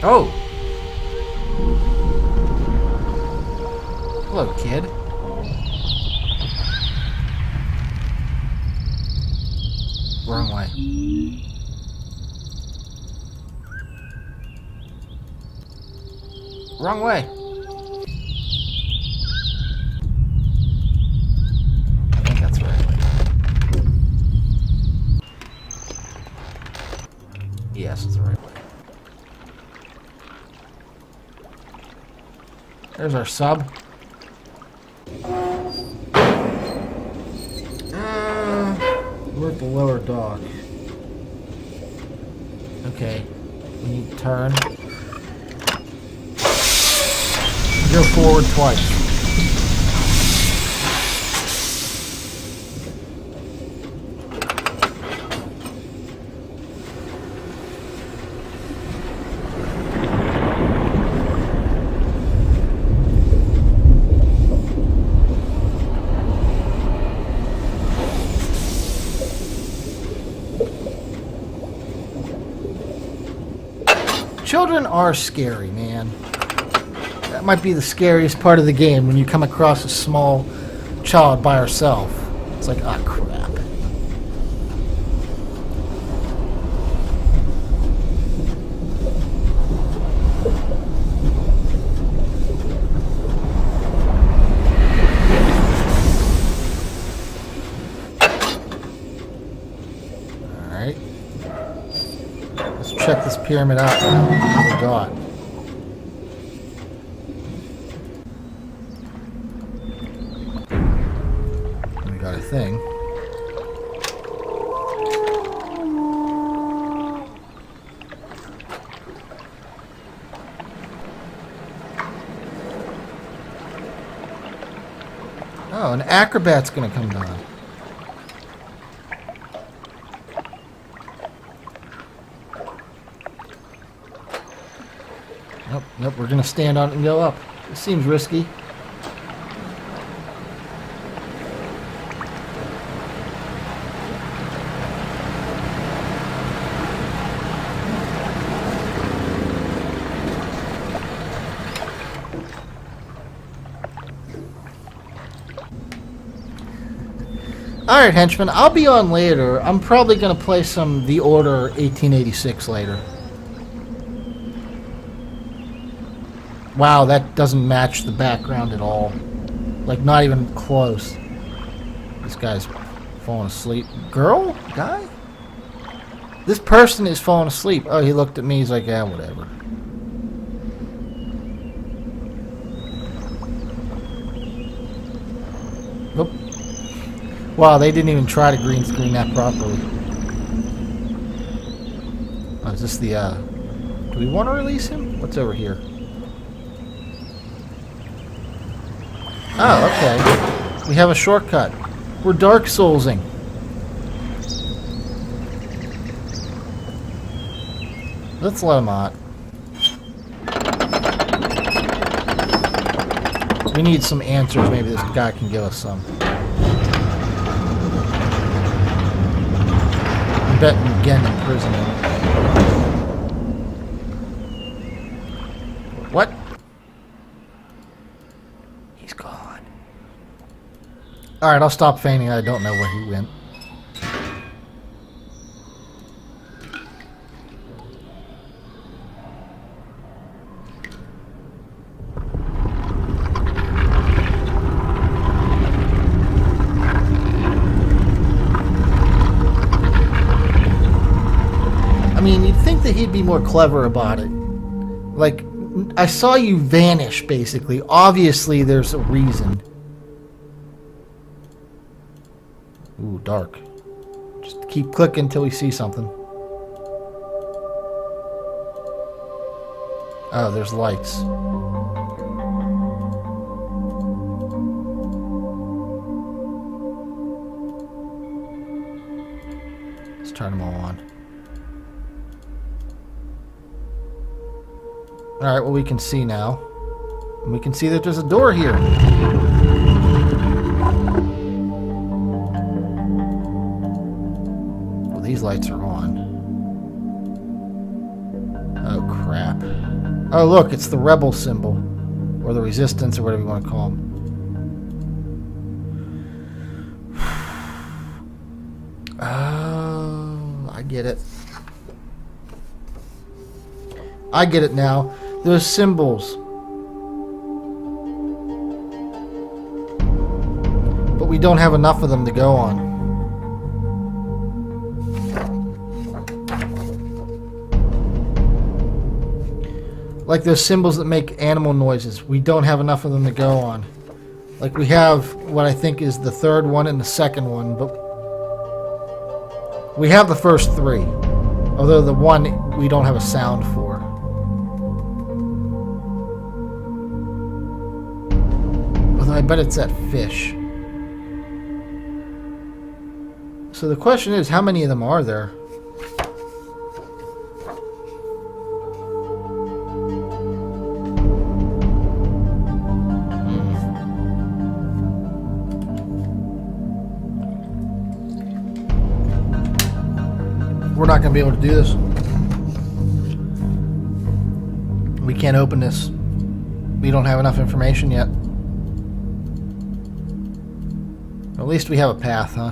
Oh! Hello, kid. Wrong way. wrong way. I think that's the right way. Yes, it's the right way. There's our sub. We're at the lower dock. Okay. We need to turn. Go forward twice. Children are scary, man. That might be the scariest part of the game when you come across a small child by herself. It's like, ah, crap. Alright. Let's check this pyramid out now. What do we got? We got a thing. Oh, an acrobat's gonna come down. Nope, nope, we're gonna stand on it and go up. This seems risky. Alright, henchmen, I'll be on later. I'm probably gonna play some The Order 1886 later. Wow, that doesn't match the background at all. Like, not even close. This guy's falling asleep. Girl? Guy? This person is falling asleep. Oh, he looked at me. He's like, yeah, whatever. Oop. Wow, they didn't even try to green screen that properly. Oh, is this the, do we want to release him? What's over here? Oh, okay. We have a shortcut. We're Dark Soulsing. Let's let him out. We need some answers. Maybe this guy can give us some. I'm betting Ghen in prison. What? He's gone. Alright, I'll stop feigning. I don't know where he went. I mean, you'd think that he'd be more clever about it. Like, I saw you vanish, basically. Obviously, there's a reason. Ooh, dark. Just keep clicking until we see something. Oh, there's lights. Let's turn them all on. Alright, well, we can see now. And we can see that there's a door here. Well, these lights are on. Oh, crap. Oh, look, it's the rebel symbol. Or the resistance, or whatever you want to call them. Oh, I get it. I get it now. Those symbols. we don't have enough of them to go on. Like those symbols that make animal noises, we don't have enough of them to go on. Like we have what I think is the third one and the second one, but we have the first three. Although the one we don't have a sound for. Although I bet it's that fish. So the question is, how many of them are there? We're not going to be able to do this. We can't open this. We don't have enough information yet. At least we have a path, huh?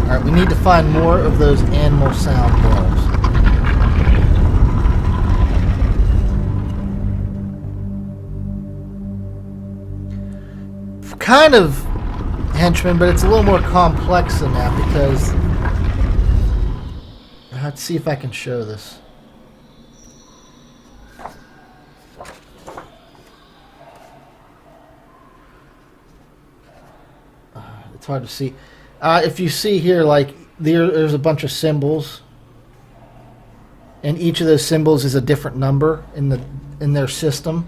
Alright, we need to find more of those animal sound balls. Kind of henchman, but it's a little more complex than that because... Let's see if I can show this. It's hard to see. If you see here, like, there's a bunch of symbols, and each of those symbols is a different number in their system.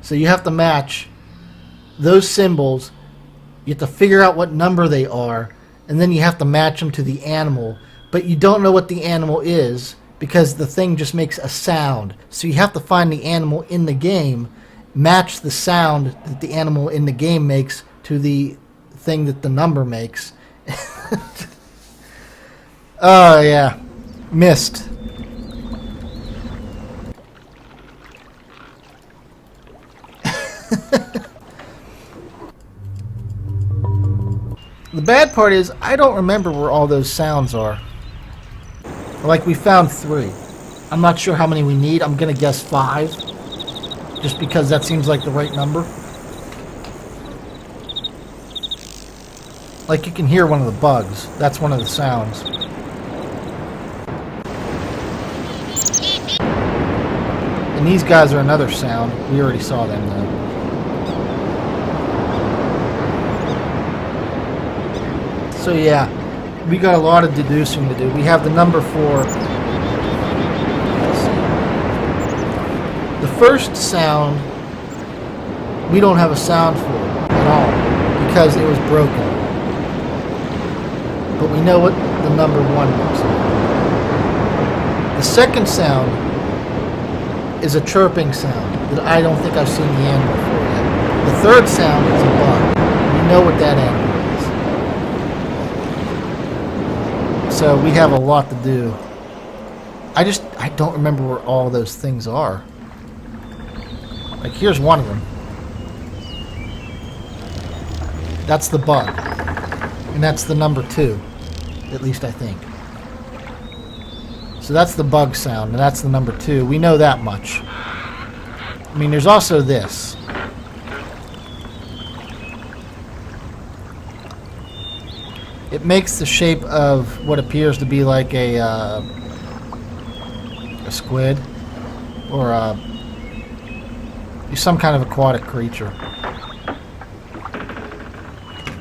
So you have to match those symbols. You have to figure out what number they are, and then you have to match them to the animal. But you don't know what the animal is because the thing just makes a sound. So you have to find the animal in the game, match the sound that the animal in the game makes to the thing that the number makes. Oh, yeah. Missed. The bad part is, I don't remember where all those sounds are. Like, we found 3. I'm not sure how many we need. I'm going to guess 5. Just because that seems like the right number. Like, you can hear one of the bugs. That's one of the sounds. And these guys are another sound. We already saw them, though. So yeah, we got a lot of deducing to do. We have the number for... The first sound, we don't have a sound for at all, because it was broken. But we know what the number 1 looks like. The second sound is a chirping sound that I don't think I've seen the animal for yet. The third sound is a bug. We know what that animal is. So we have a lot to do. I don't remember where all those things are. Like, here's one of them. That's the bug. And that's the number 2. At least I think. So that's the bug sound, and that's the number 2. We know that much. I mean, there's also this. It makes the shape of what appears to be like a squid or some kind of aquatic creature.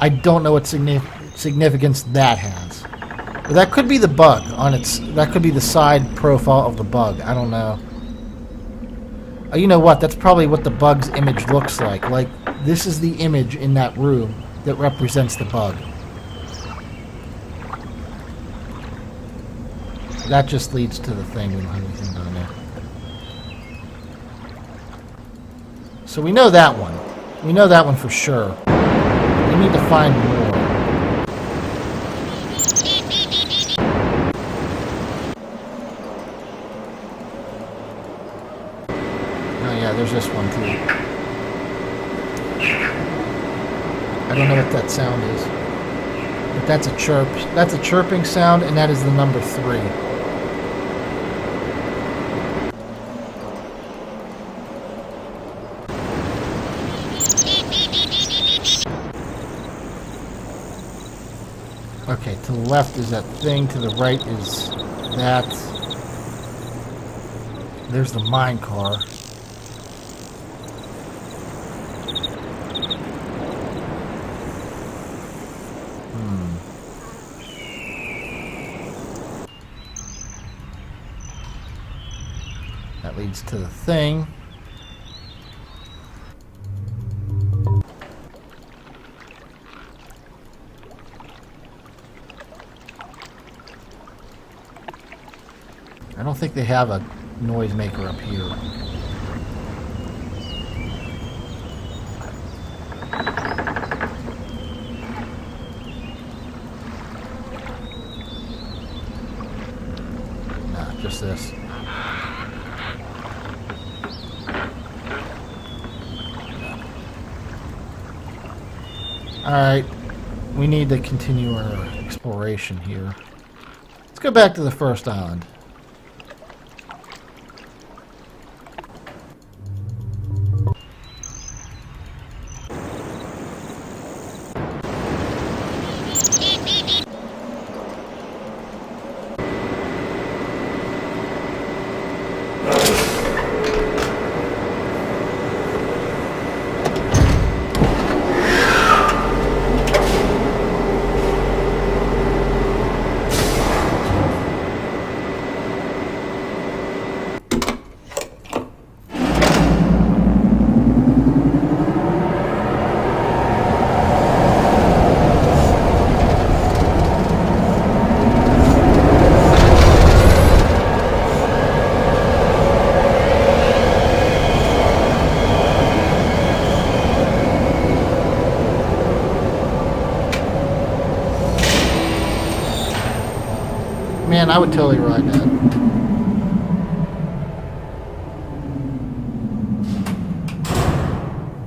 I don't know what significance that has. But that could be the bug on its. That could be the side profile of the bug. I don't know. You know what? That's probably what the bug's image looks like. Like, this is the image in that room that represents the bug. That just leads to the thing. We don't have anything down there. So we know that one. We know that one for sure. We need to find more. Oh yeah, there's this one too. I don't know what that sound is. But that's a chirp. That's a chirping sound, and that is the number 3. Okay, to the left is that thing, to the right is that. There's the mine car. That leads to the thing. I don't think they have a noisemaker up here. Nah, just this. Alright, we need to continue our exploration here. Let's go back to the first island. Man, I would totally ride that.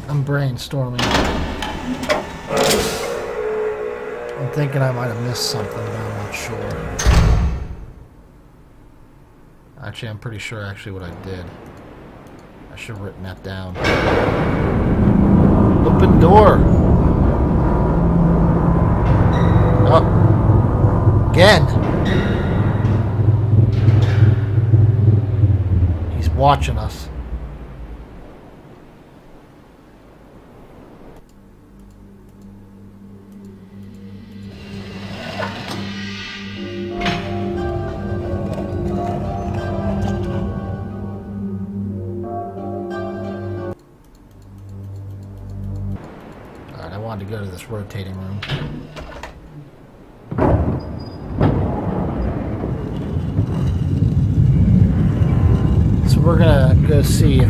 I'm brainstorming. I'm thinking I might have missed something, but I'm not sure. Actually, I'm pretty sure what I did. I should have written that down. Open door! Oh. Again! He's watching us. Alright, I wanted to go to this rotating room. We're gonna go see if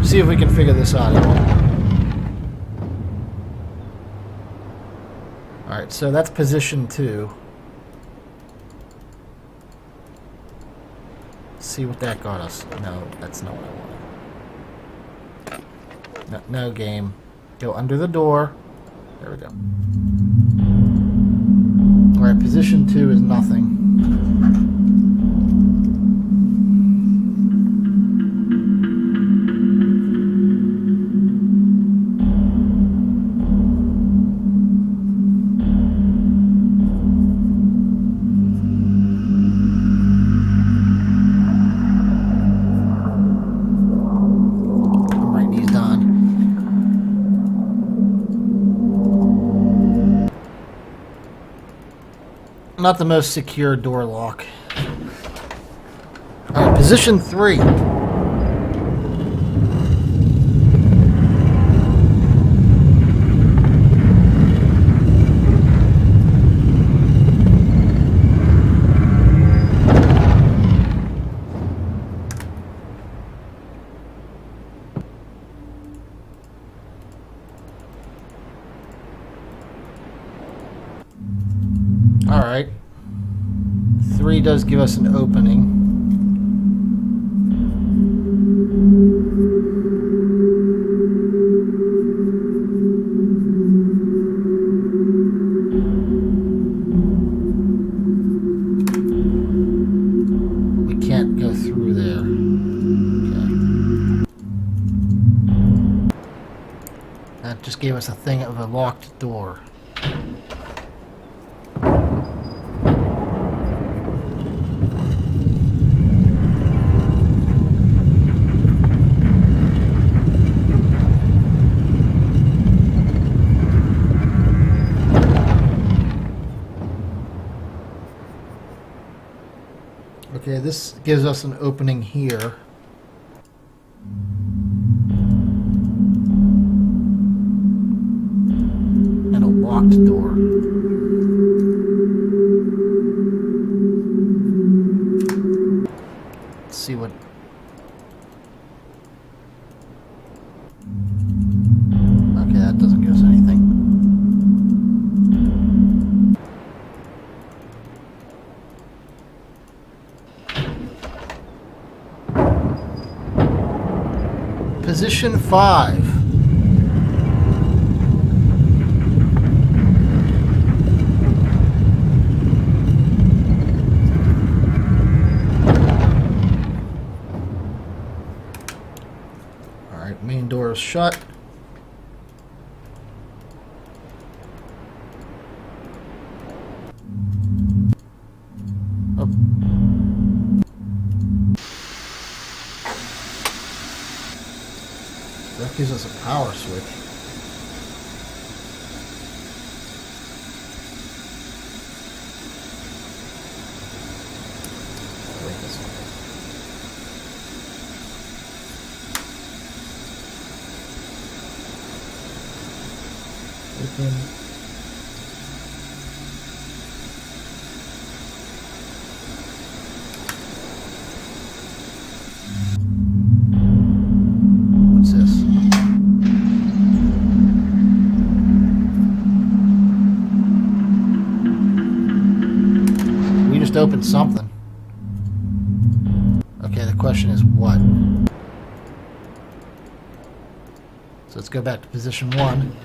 see if we can figure this out at all. Alright, so that's position 2. See what that got us. No, that's not what I wanted. No game. Go under the door. There we go. Alright, position 2 is nothing. I'm writing these down. Not the most secure door lock. Alright, position 3. Alright. 3 does give us an opening. We can't go through there. Okay. That just gave us a thing of a locked door. Okay, this gives us an opening here. And a locked door. Let's see what... Okay, that doesn't give us anything. Position 5. Alright, main door is shut. Oh. That gives us a power switch. Wait this way. Open. What's this? We just opened something. Okay, the question is what? So let's go back to position 1.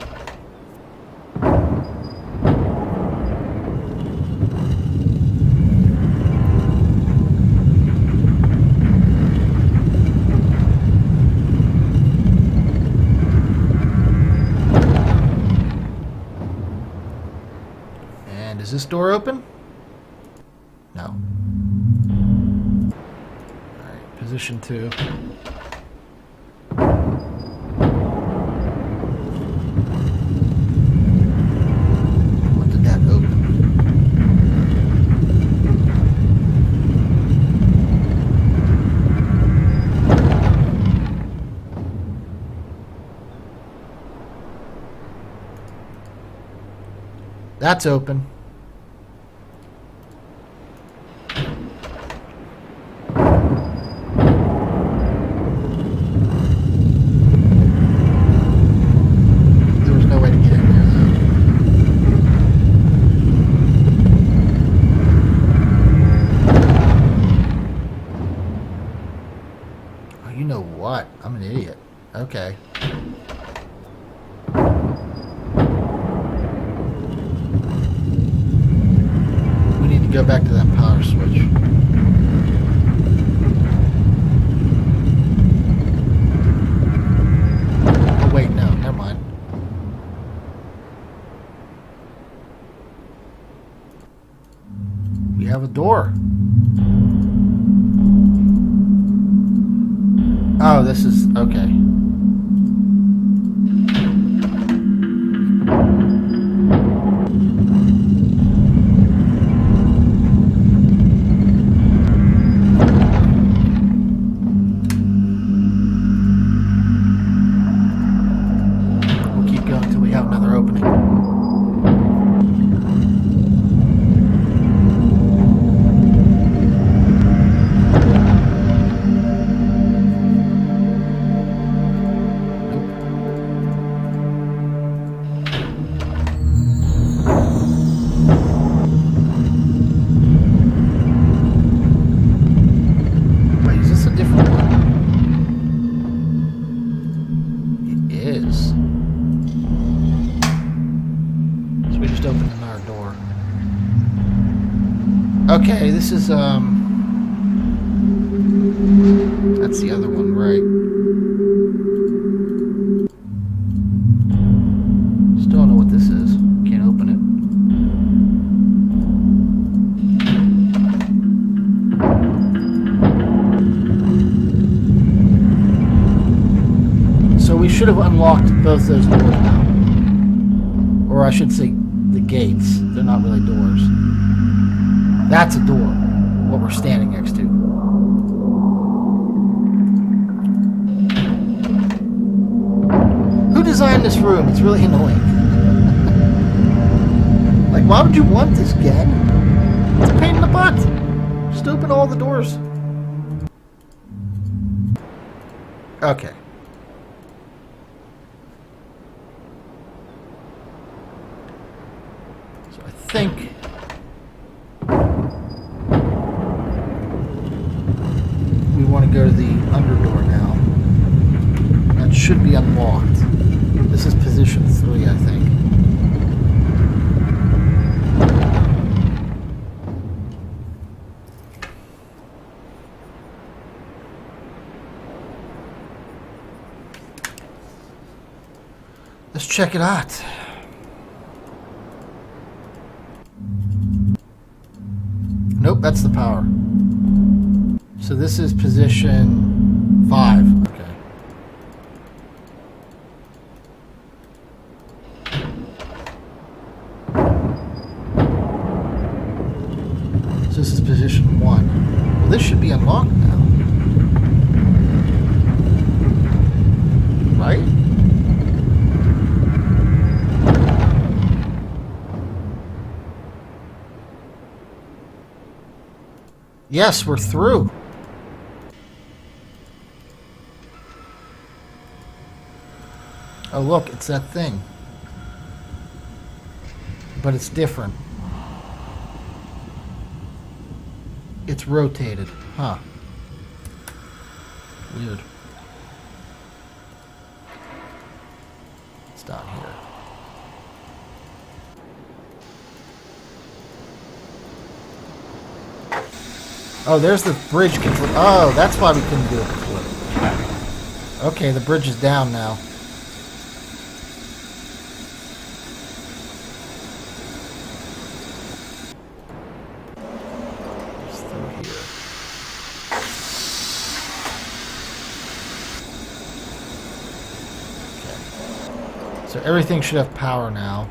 And is this door open? No. Alright, position 2. What did that open? That's open. There was no way to get in there, though. Oh, you know what? I'm an idiot. Okay. We need to go back to that power switch. Oh, wait, no, never mind. We have a door. Oh, this is okay. We'll keep going until we have another opening. Wait, is this a different one? It is. So we just opened another door. Okay, this is that's the other one, right? should have unlocked both those doors now. Or I should say the gates. They're not really doors. That's a door, what we're standing next to. Who designed this room? It's really annoying. Like, why would you want this, Ghen? It's a pain in the butt. Just open all the doors. Okay. So I think we want to go to the under door now. That should be unlocked. This is position 3, I think. Let's check it out. Nope, that's the power. So this is position 5. Okay. So this is position 1. Well, this should be unlocked now. Right? Yes, we're through. Oh, look, it's that thing. But it's different. It's rotated. Huh. Weird. It's down here. Oh, there's the bridge control. Oh, that's why we couldn't do it before. Okay, the bridge is down now. Just through here. Okay. So everything should have power now.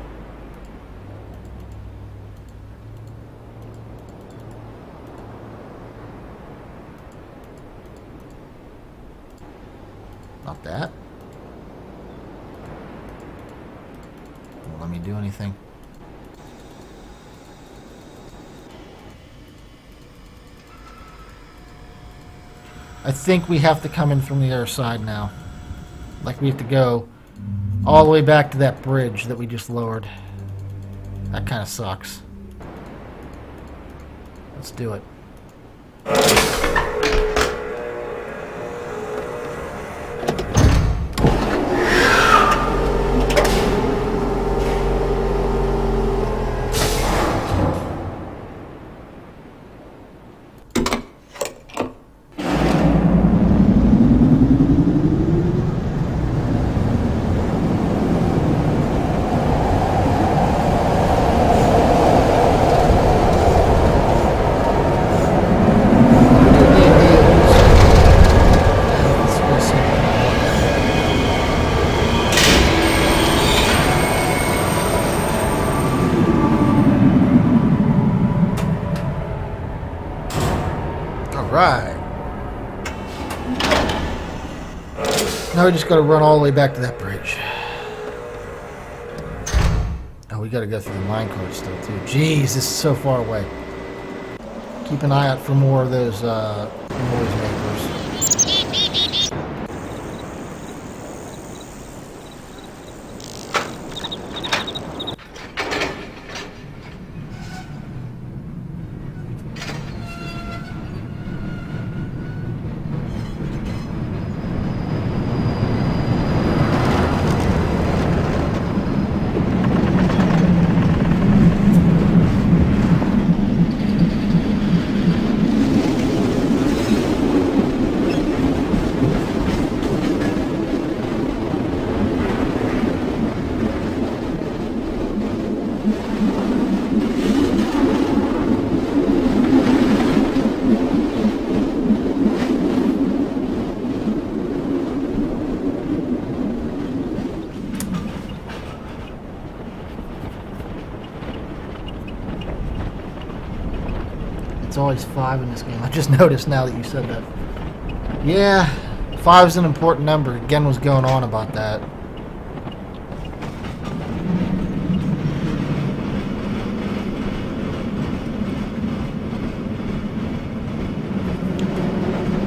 Not that. Won't let me do anything. I think we have to come in from the other side now. Like we have to go all the way back to that bridge that we just lowered. That kind of sucks. Let's do it. Right. Now we just got to run all the way back to that bridge. Oh, we got to go through the minecart still, too. Jeez, this is so far away. Keep an eye out for more of those noise makers. it's always 5 in this game. I just noticed now that you said that. Yeah, 5 is an important number. Ghen was going on about that.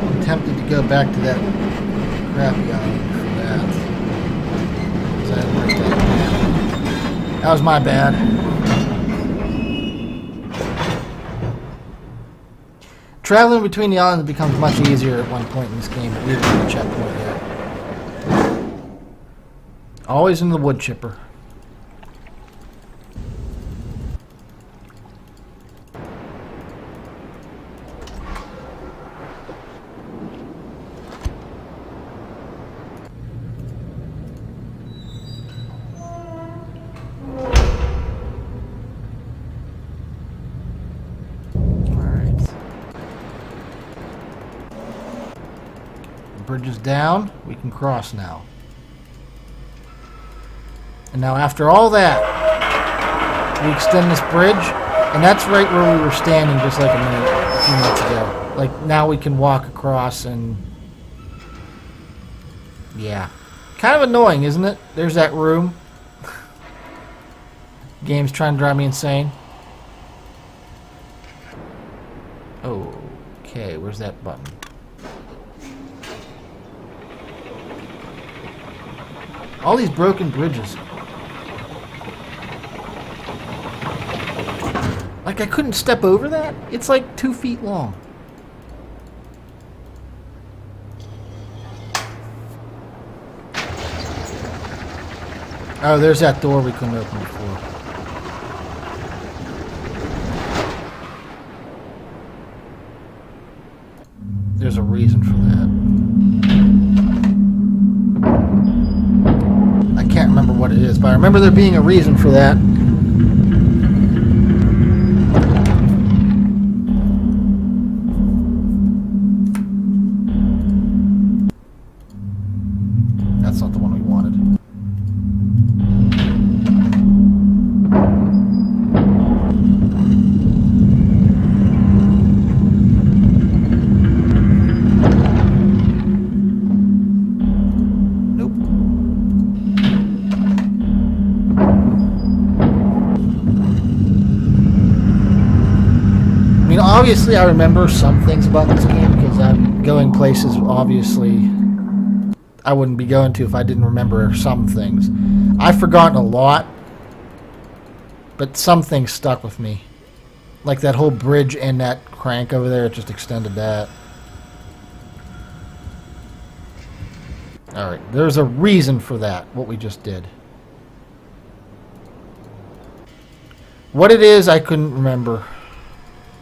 I'm tempted to go back to that crappy island for that. 'Cause I didn't write that down. That was my bad. Traveling between the islands becomes much easier at one point in this game, but we haven't hit a checkpoint yet. Always in the wood chipper. Bridge is down. We can cross now. And now after all that, we extend this bridge, and that's right where we were standing just like a few minutes ago. Like, now we can walk across and... yeah. Kind of annoying, isn't it? There's that room. Game's trying to drive me insane. Okay, where's that button? All these broken bridges. Like, I couldn't step over that? It's like 2 feet long. Oh, there's that door we couldn't open before. There's a reason for that. I can't remember what it is, but I remember there being a reason for that. That's not the one we wanted. Obviously, I remember some things about this game because I'm going places, obviously, I wouldn't be going to if I didn't remember some things. I've forgotten a lot, but some things stuck with me. Like that whole bridge and that crank over there, it just extended that. Alright, there's a reason for that, what we just did. What it is, I couldn't remember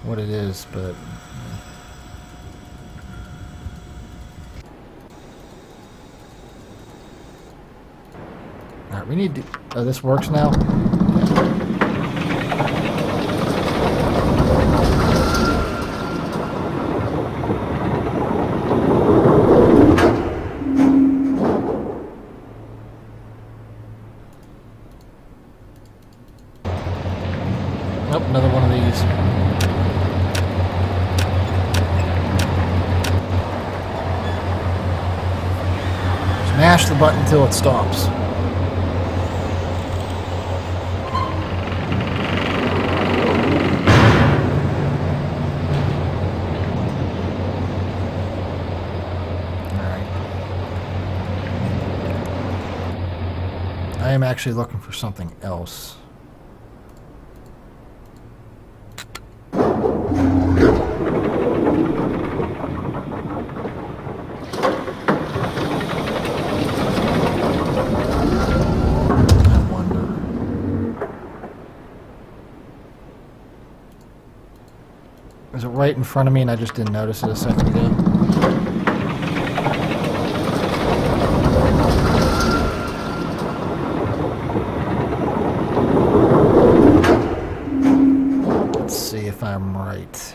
what it is, but alright, we need to... oh, this works now? Nope, another one of these. Mash the button until it stops. Alright. I am actually looking for something else. Is it right in front of me and I just didn't notice it a second ago? Let's see if I'm right.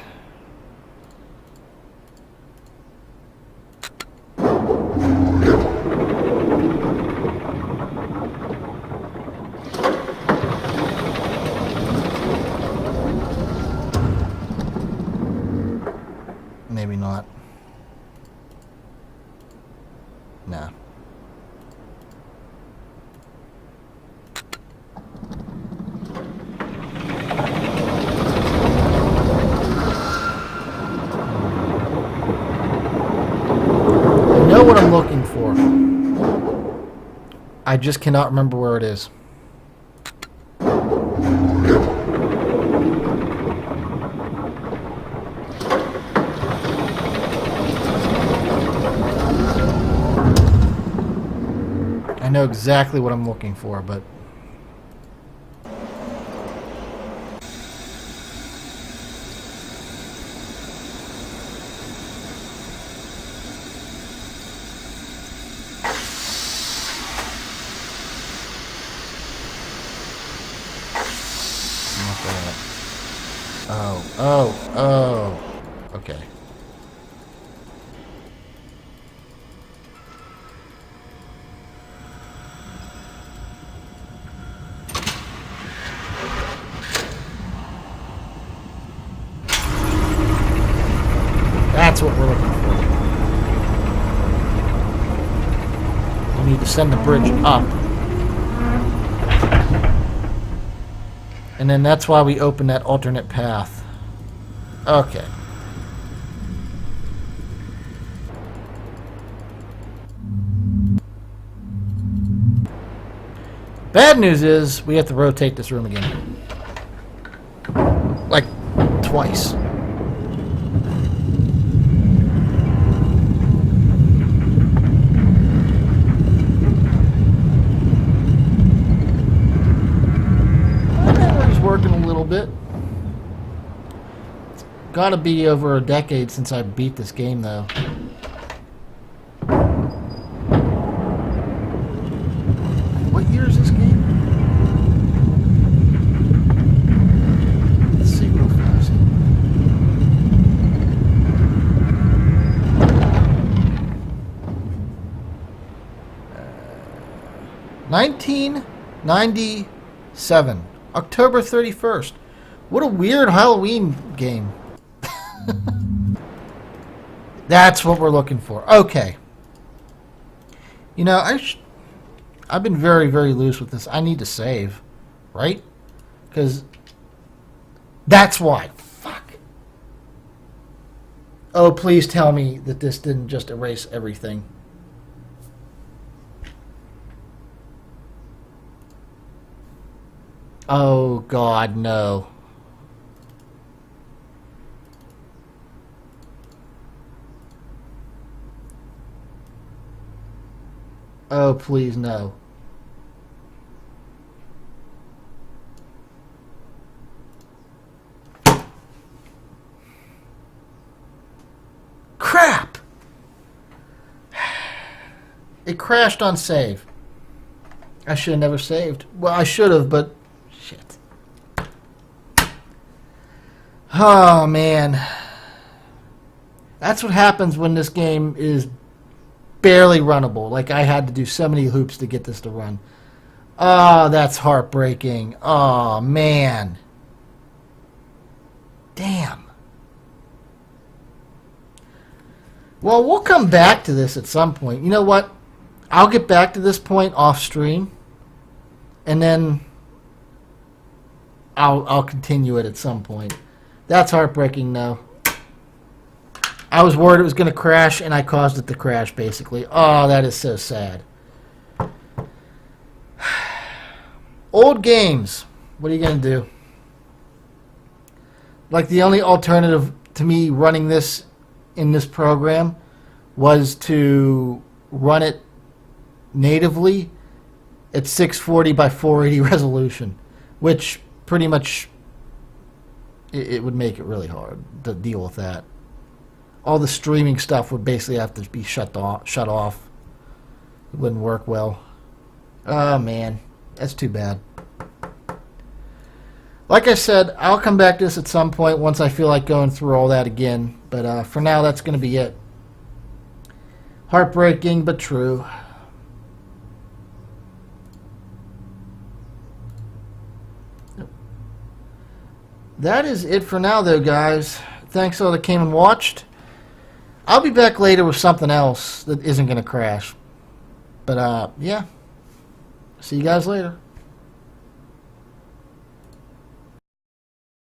know what I'm looking for. I just cannot remember where it is. I know exactly what I'm looking for, but... Oh. Okay. That's what we're looking for. We need to send the bridge up. And then that's why we open that alternate path. Okay. Bad news is we have to rotate this room again. Like twice. Working a little bit. It's gotta be over a decade since I beat this game, though. What year is this game? Let's see real fast. 1997. October 31st. What a weird Halloween game. That's what we're looking for. Okay. You know, I've been very, very loose with this. I need to save. Right? Because that's why. Fuck. Oh, please tell me that this didn't just erase everything. Oh, God, no. Oh, please, no. Crap! It crashed on save. I should have never saved. Well, I should have, but... Shit. Oh, man. That's what happens when this game is barely runnable. Like, I had to do so many hoops to get this to run. Oh, that's heartbreaking. Oh, man. Damn. Well, we'll come back to this at some point. You know what? I'll get back to this point off stream. And then... I'll continue it at some point. That's heartbreaking, though. I was worried it was going to crash, and I caused it to crash, basically. Oh, that is so sad. Old games. What are you going to do? Like, the only alternative to me running this in this program was to run it natively at 640 by 480 resolution, which... pretty much it would make it really hard to deal with that. All the streaming stuff would basically have to be shut off. It wouldn't work well. Oh man, that's too bad. Like I said, I'll come back to this at some point once I feel like going through all that again, but for now that's going to be it. Heartbreaking but true. That is it for now, though, guys. Thanks all that came and watched. I'll be back later with something else that isn't going to crash. But, yeah. See you guys later.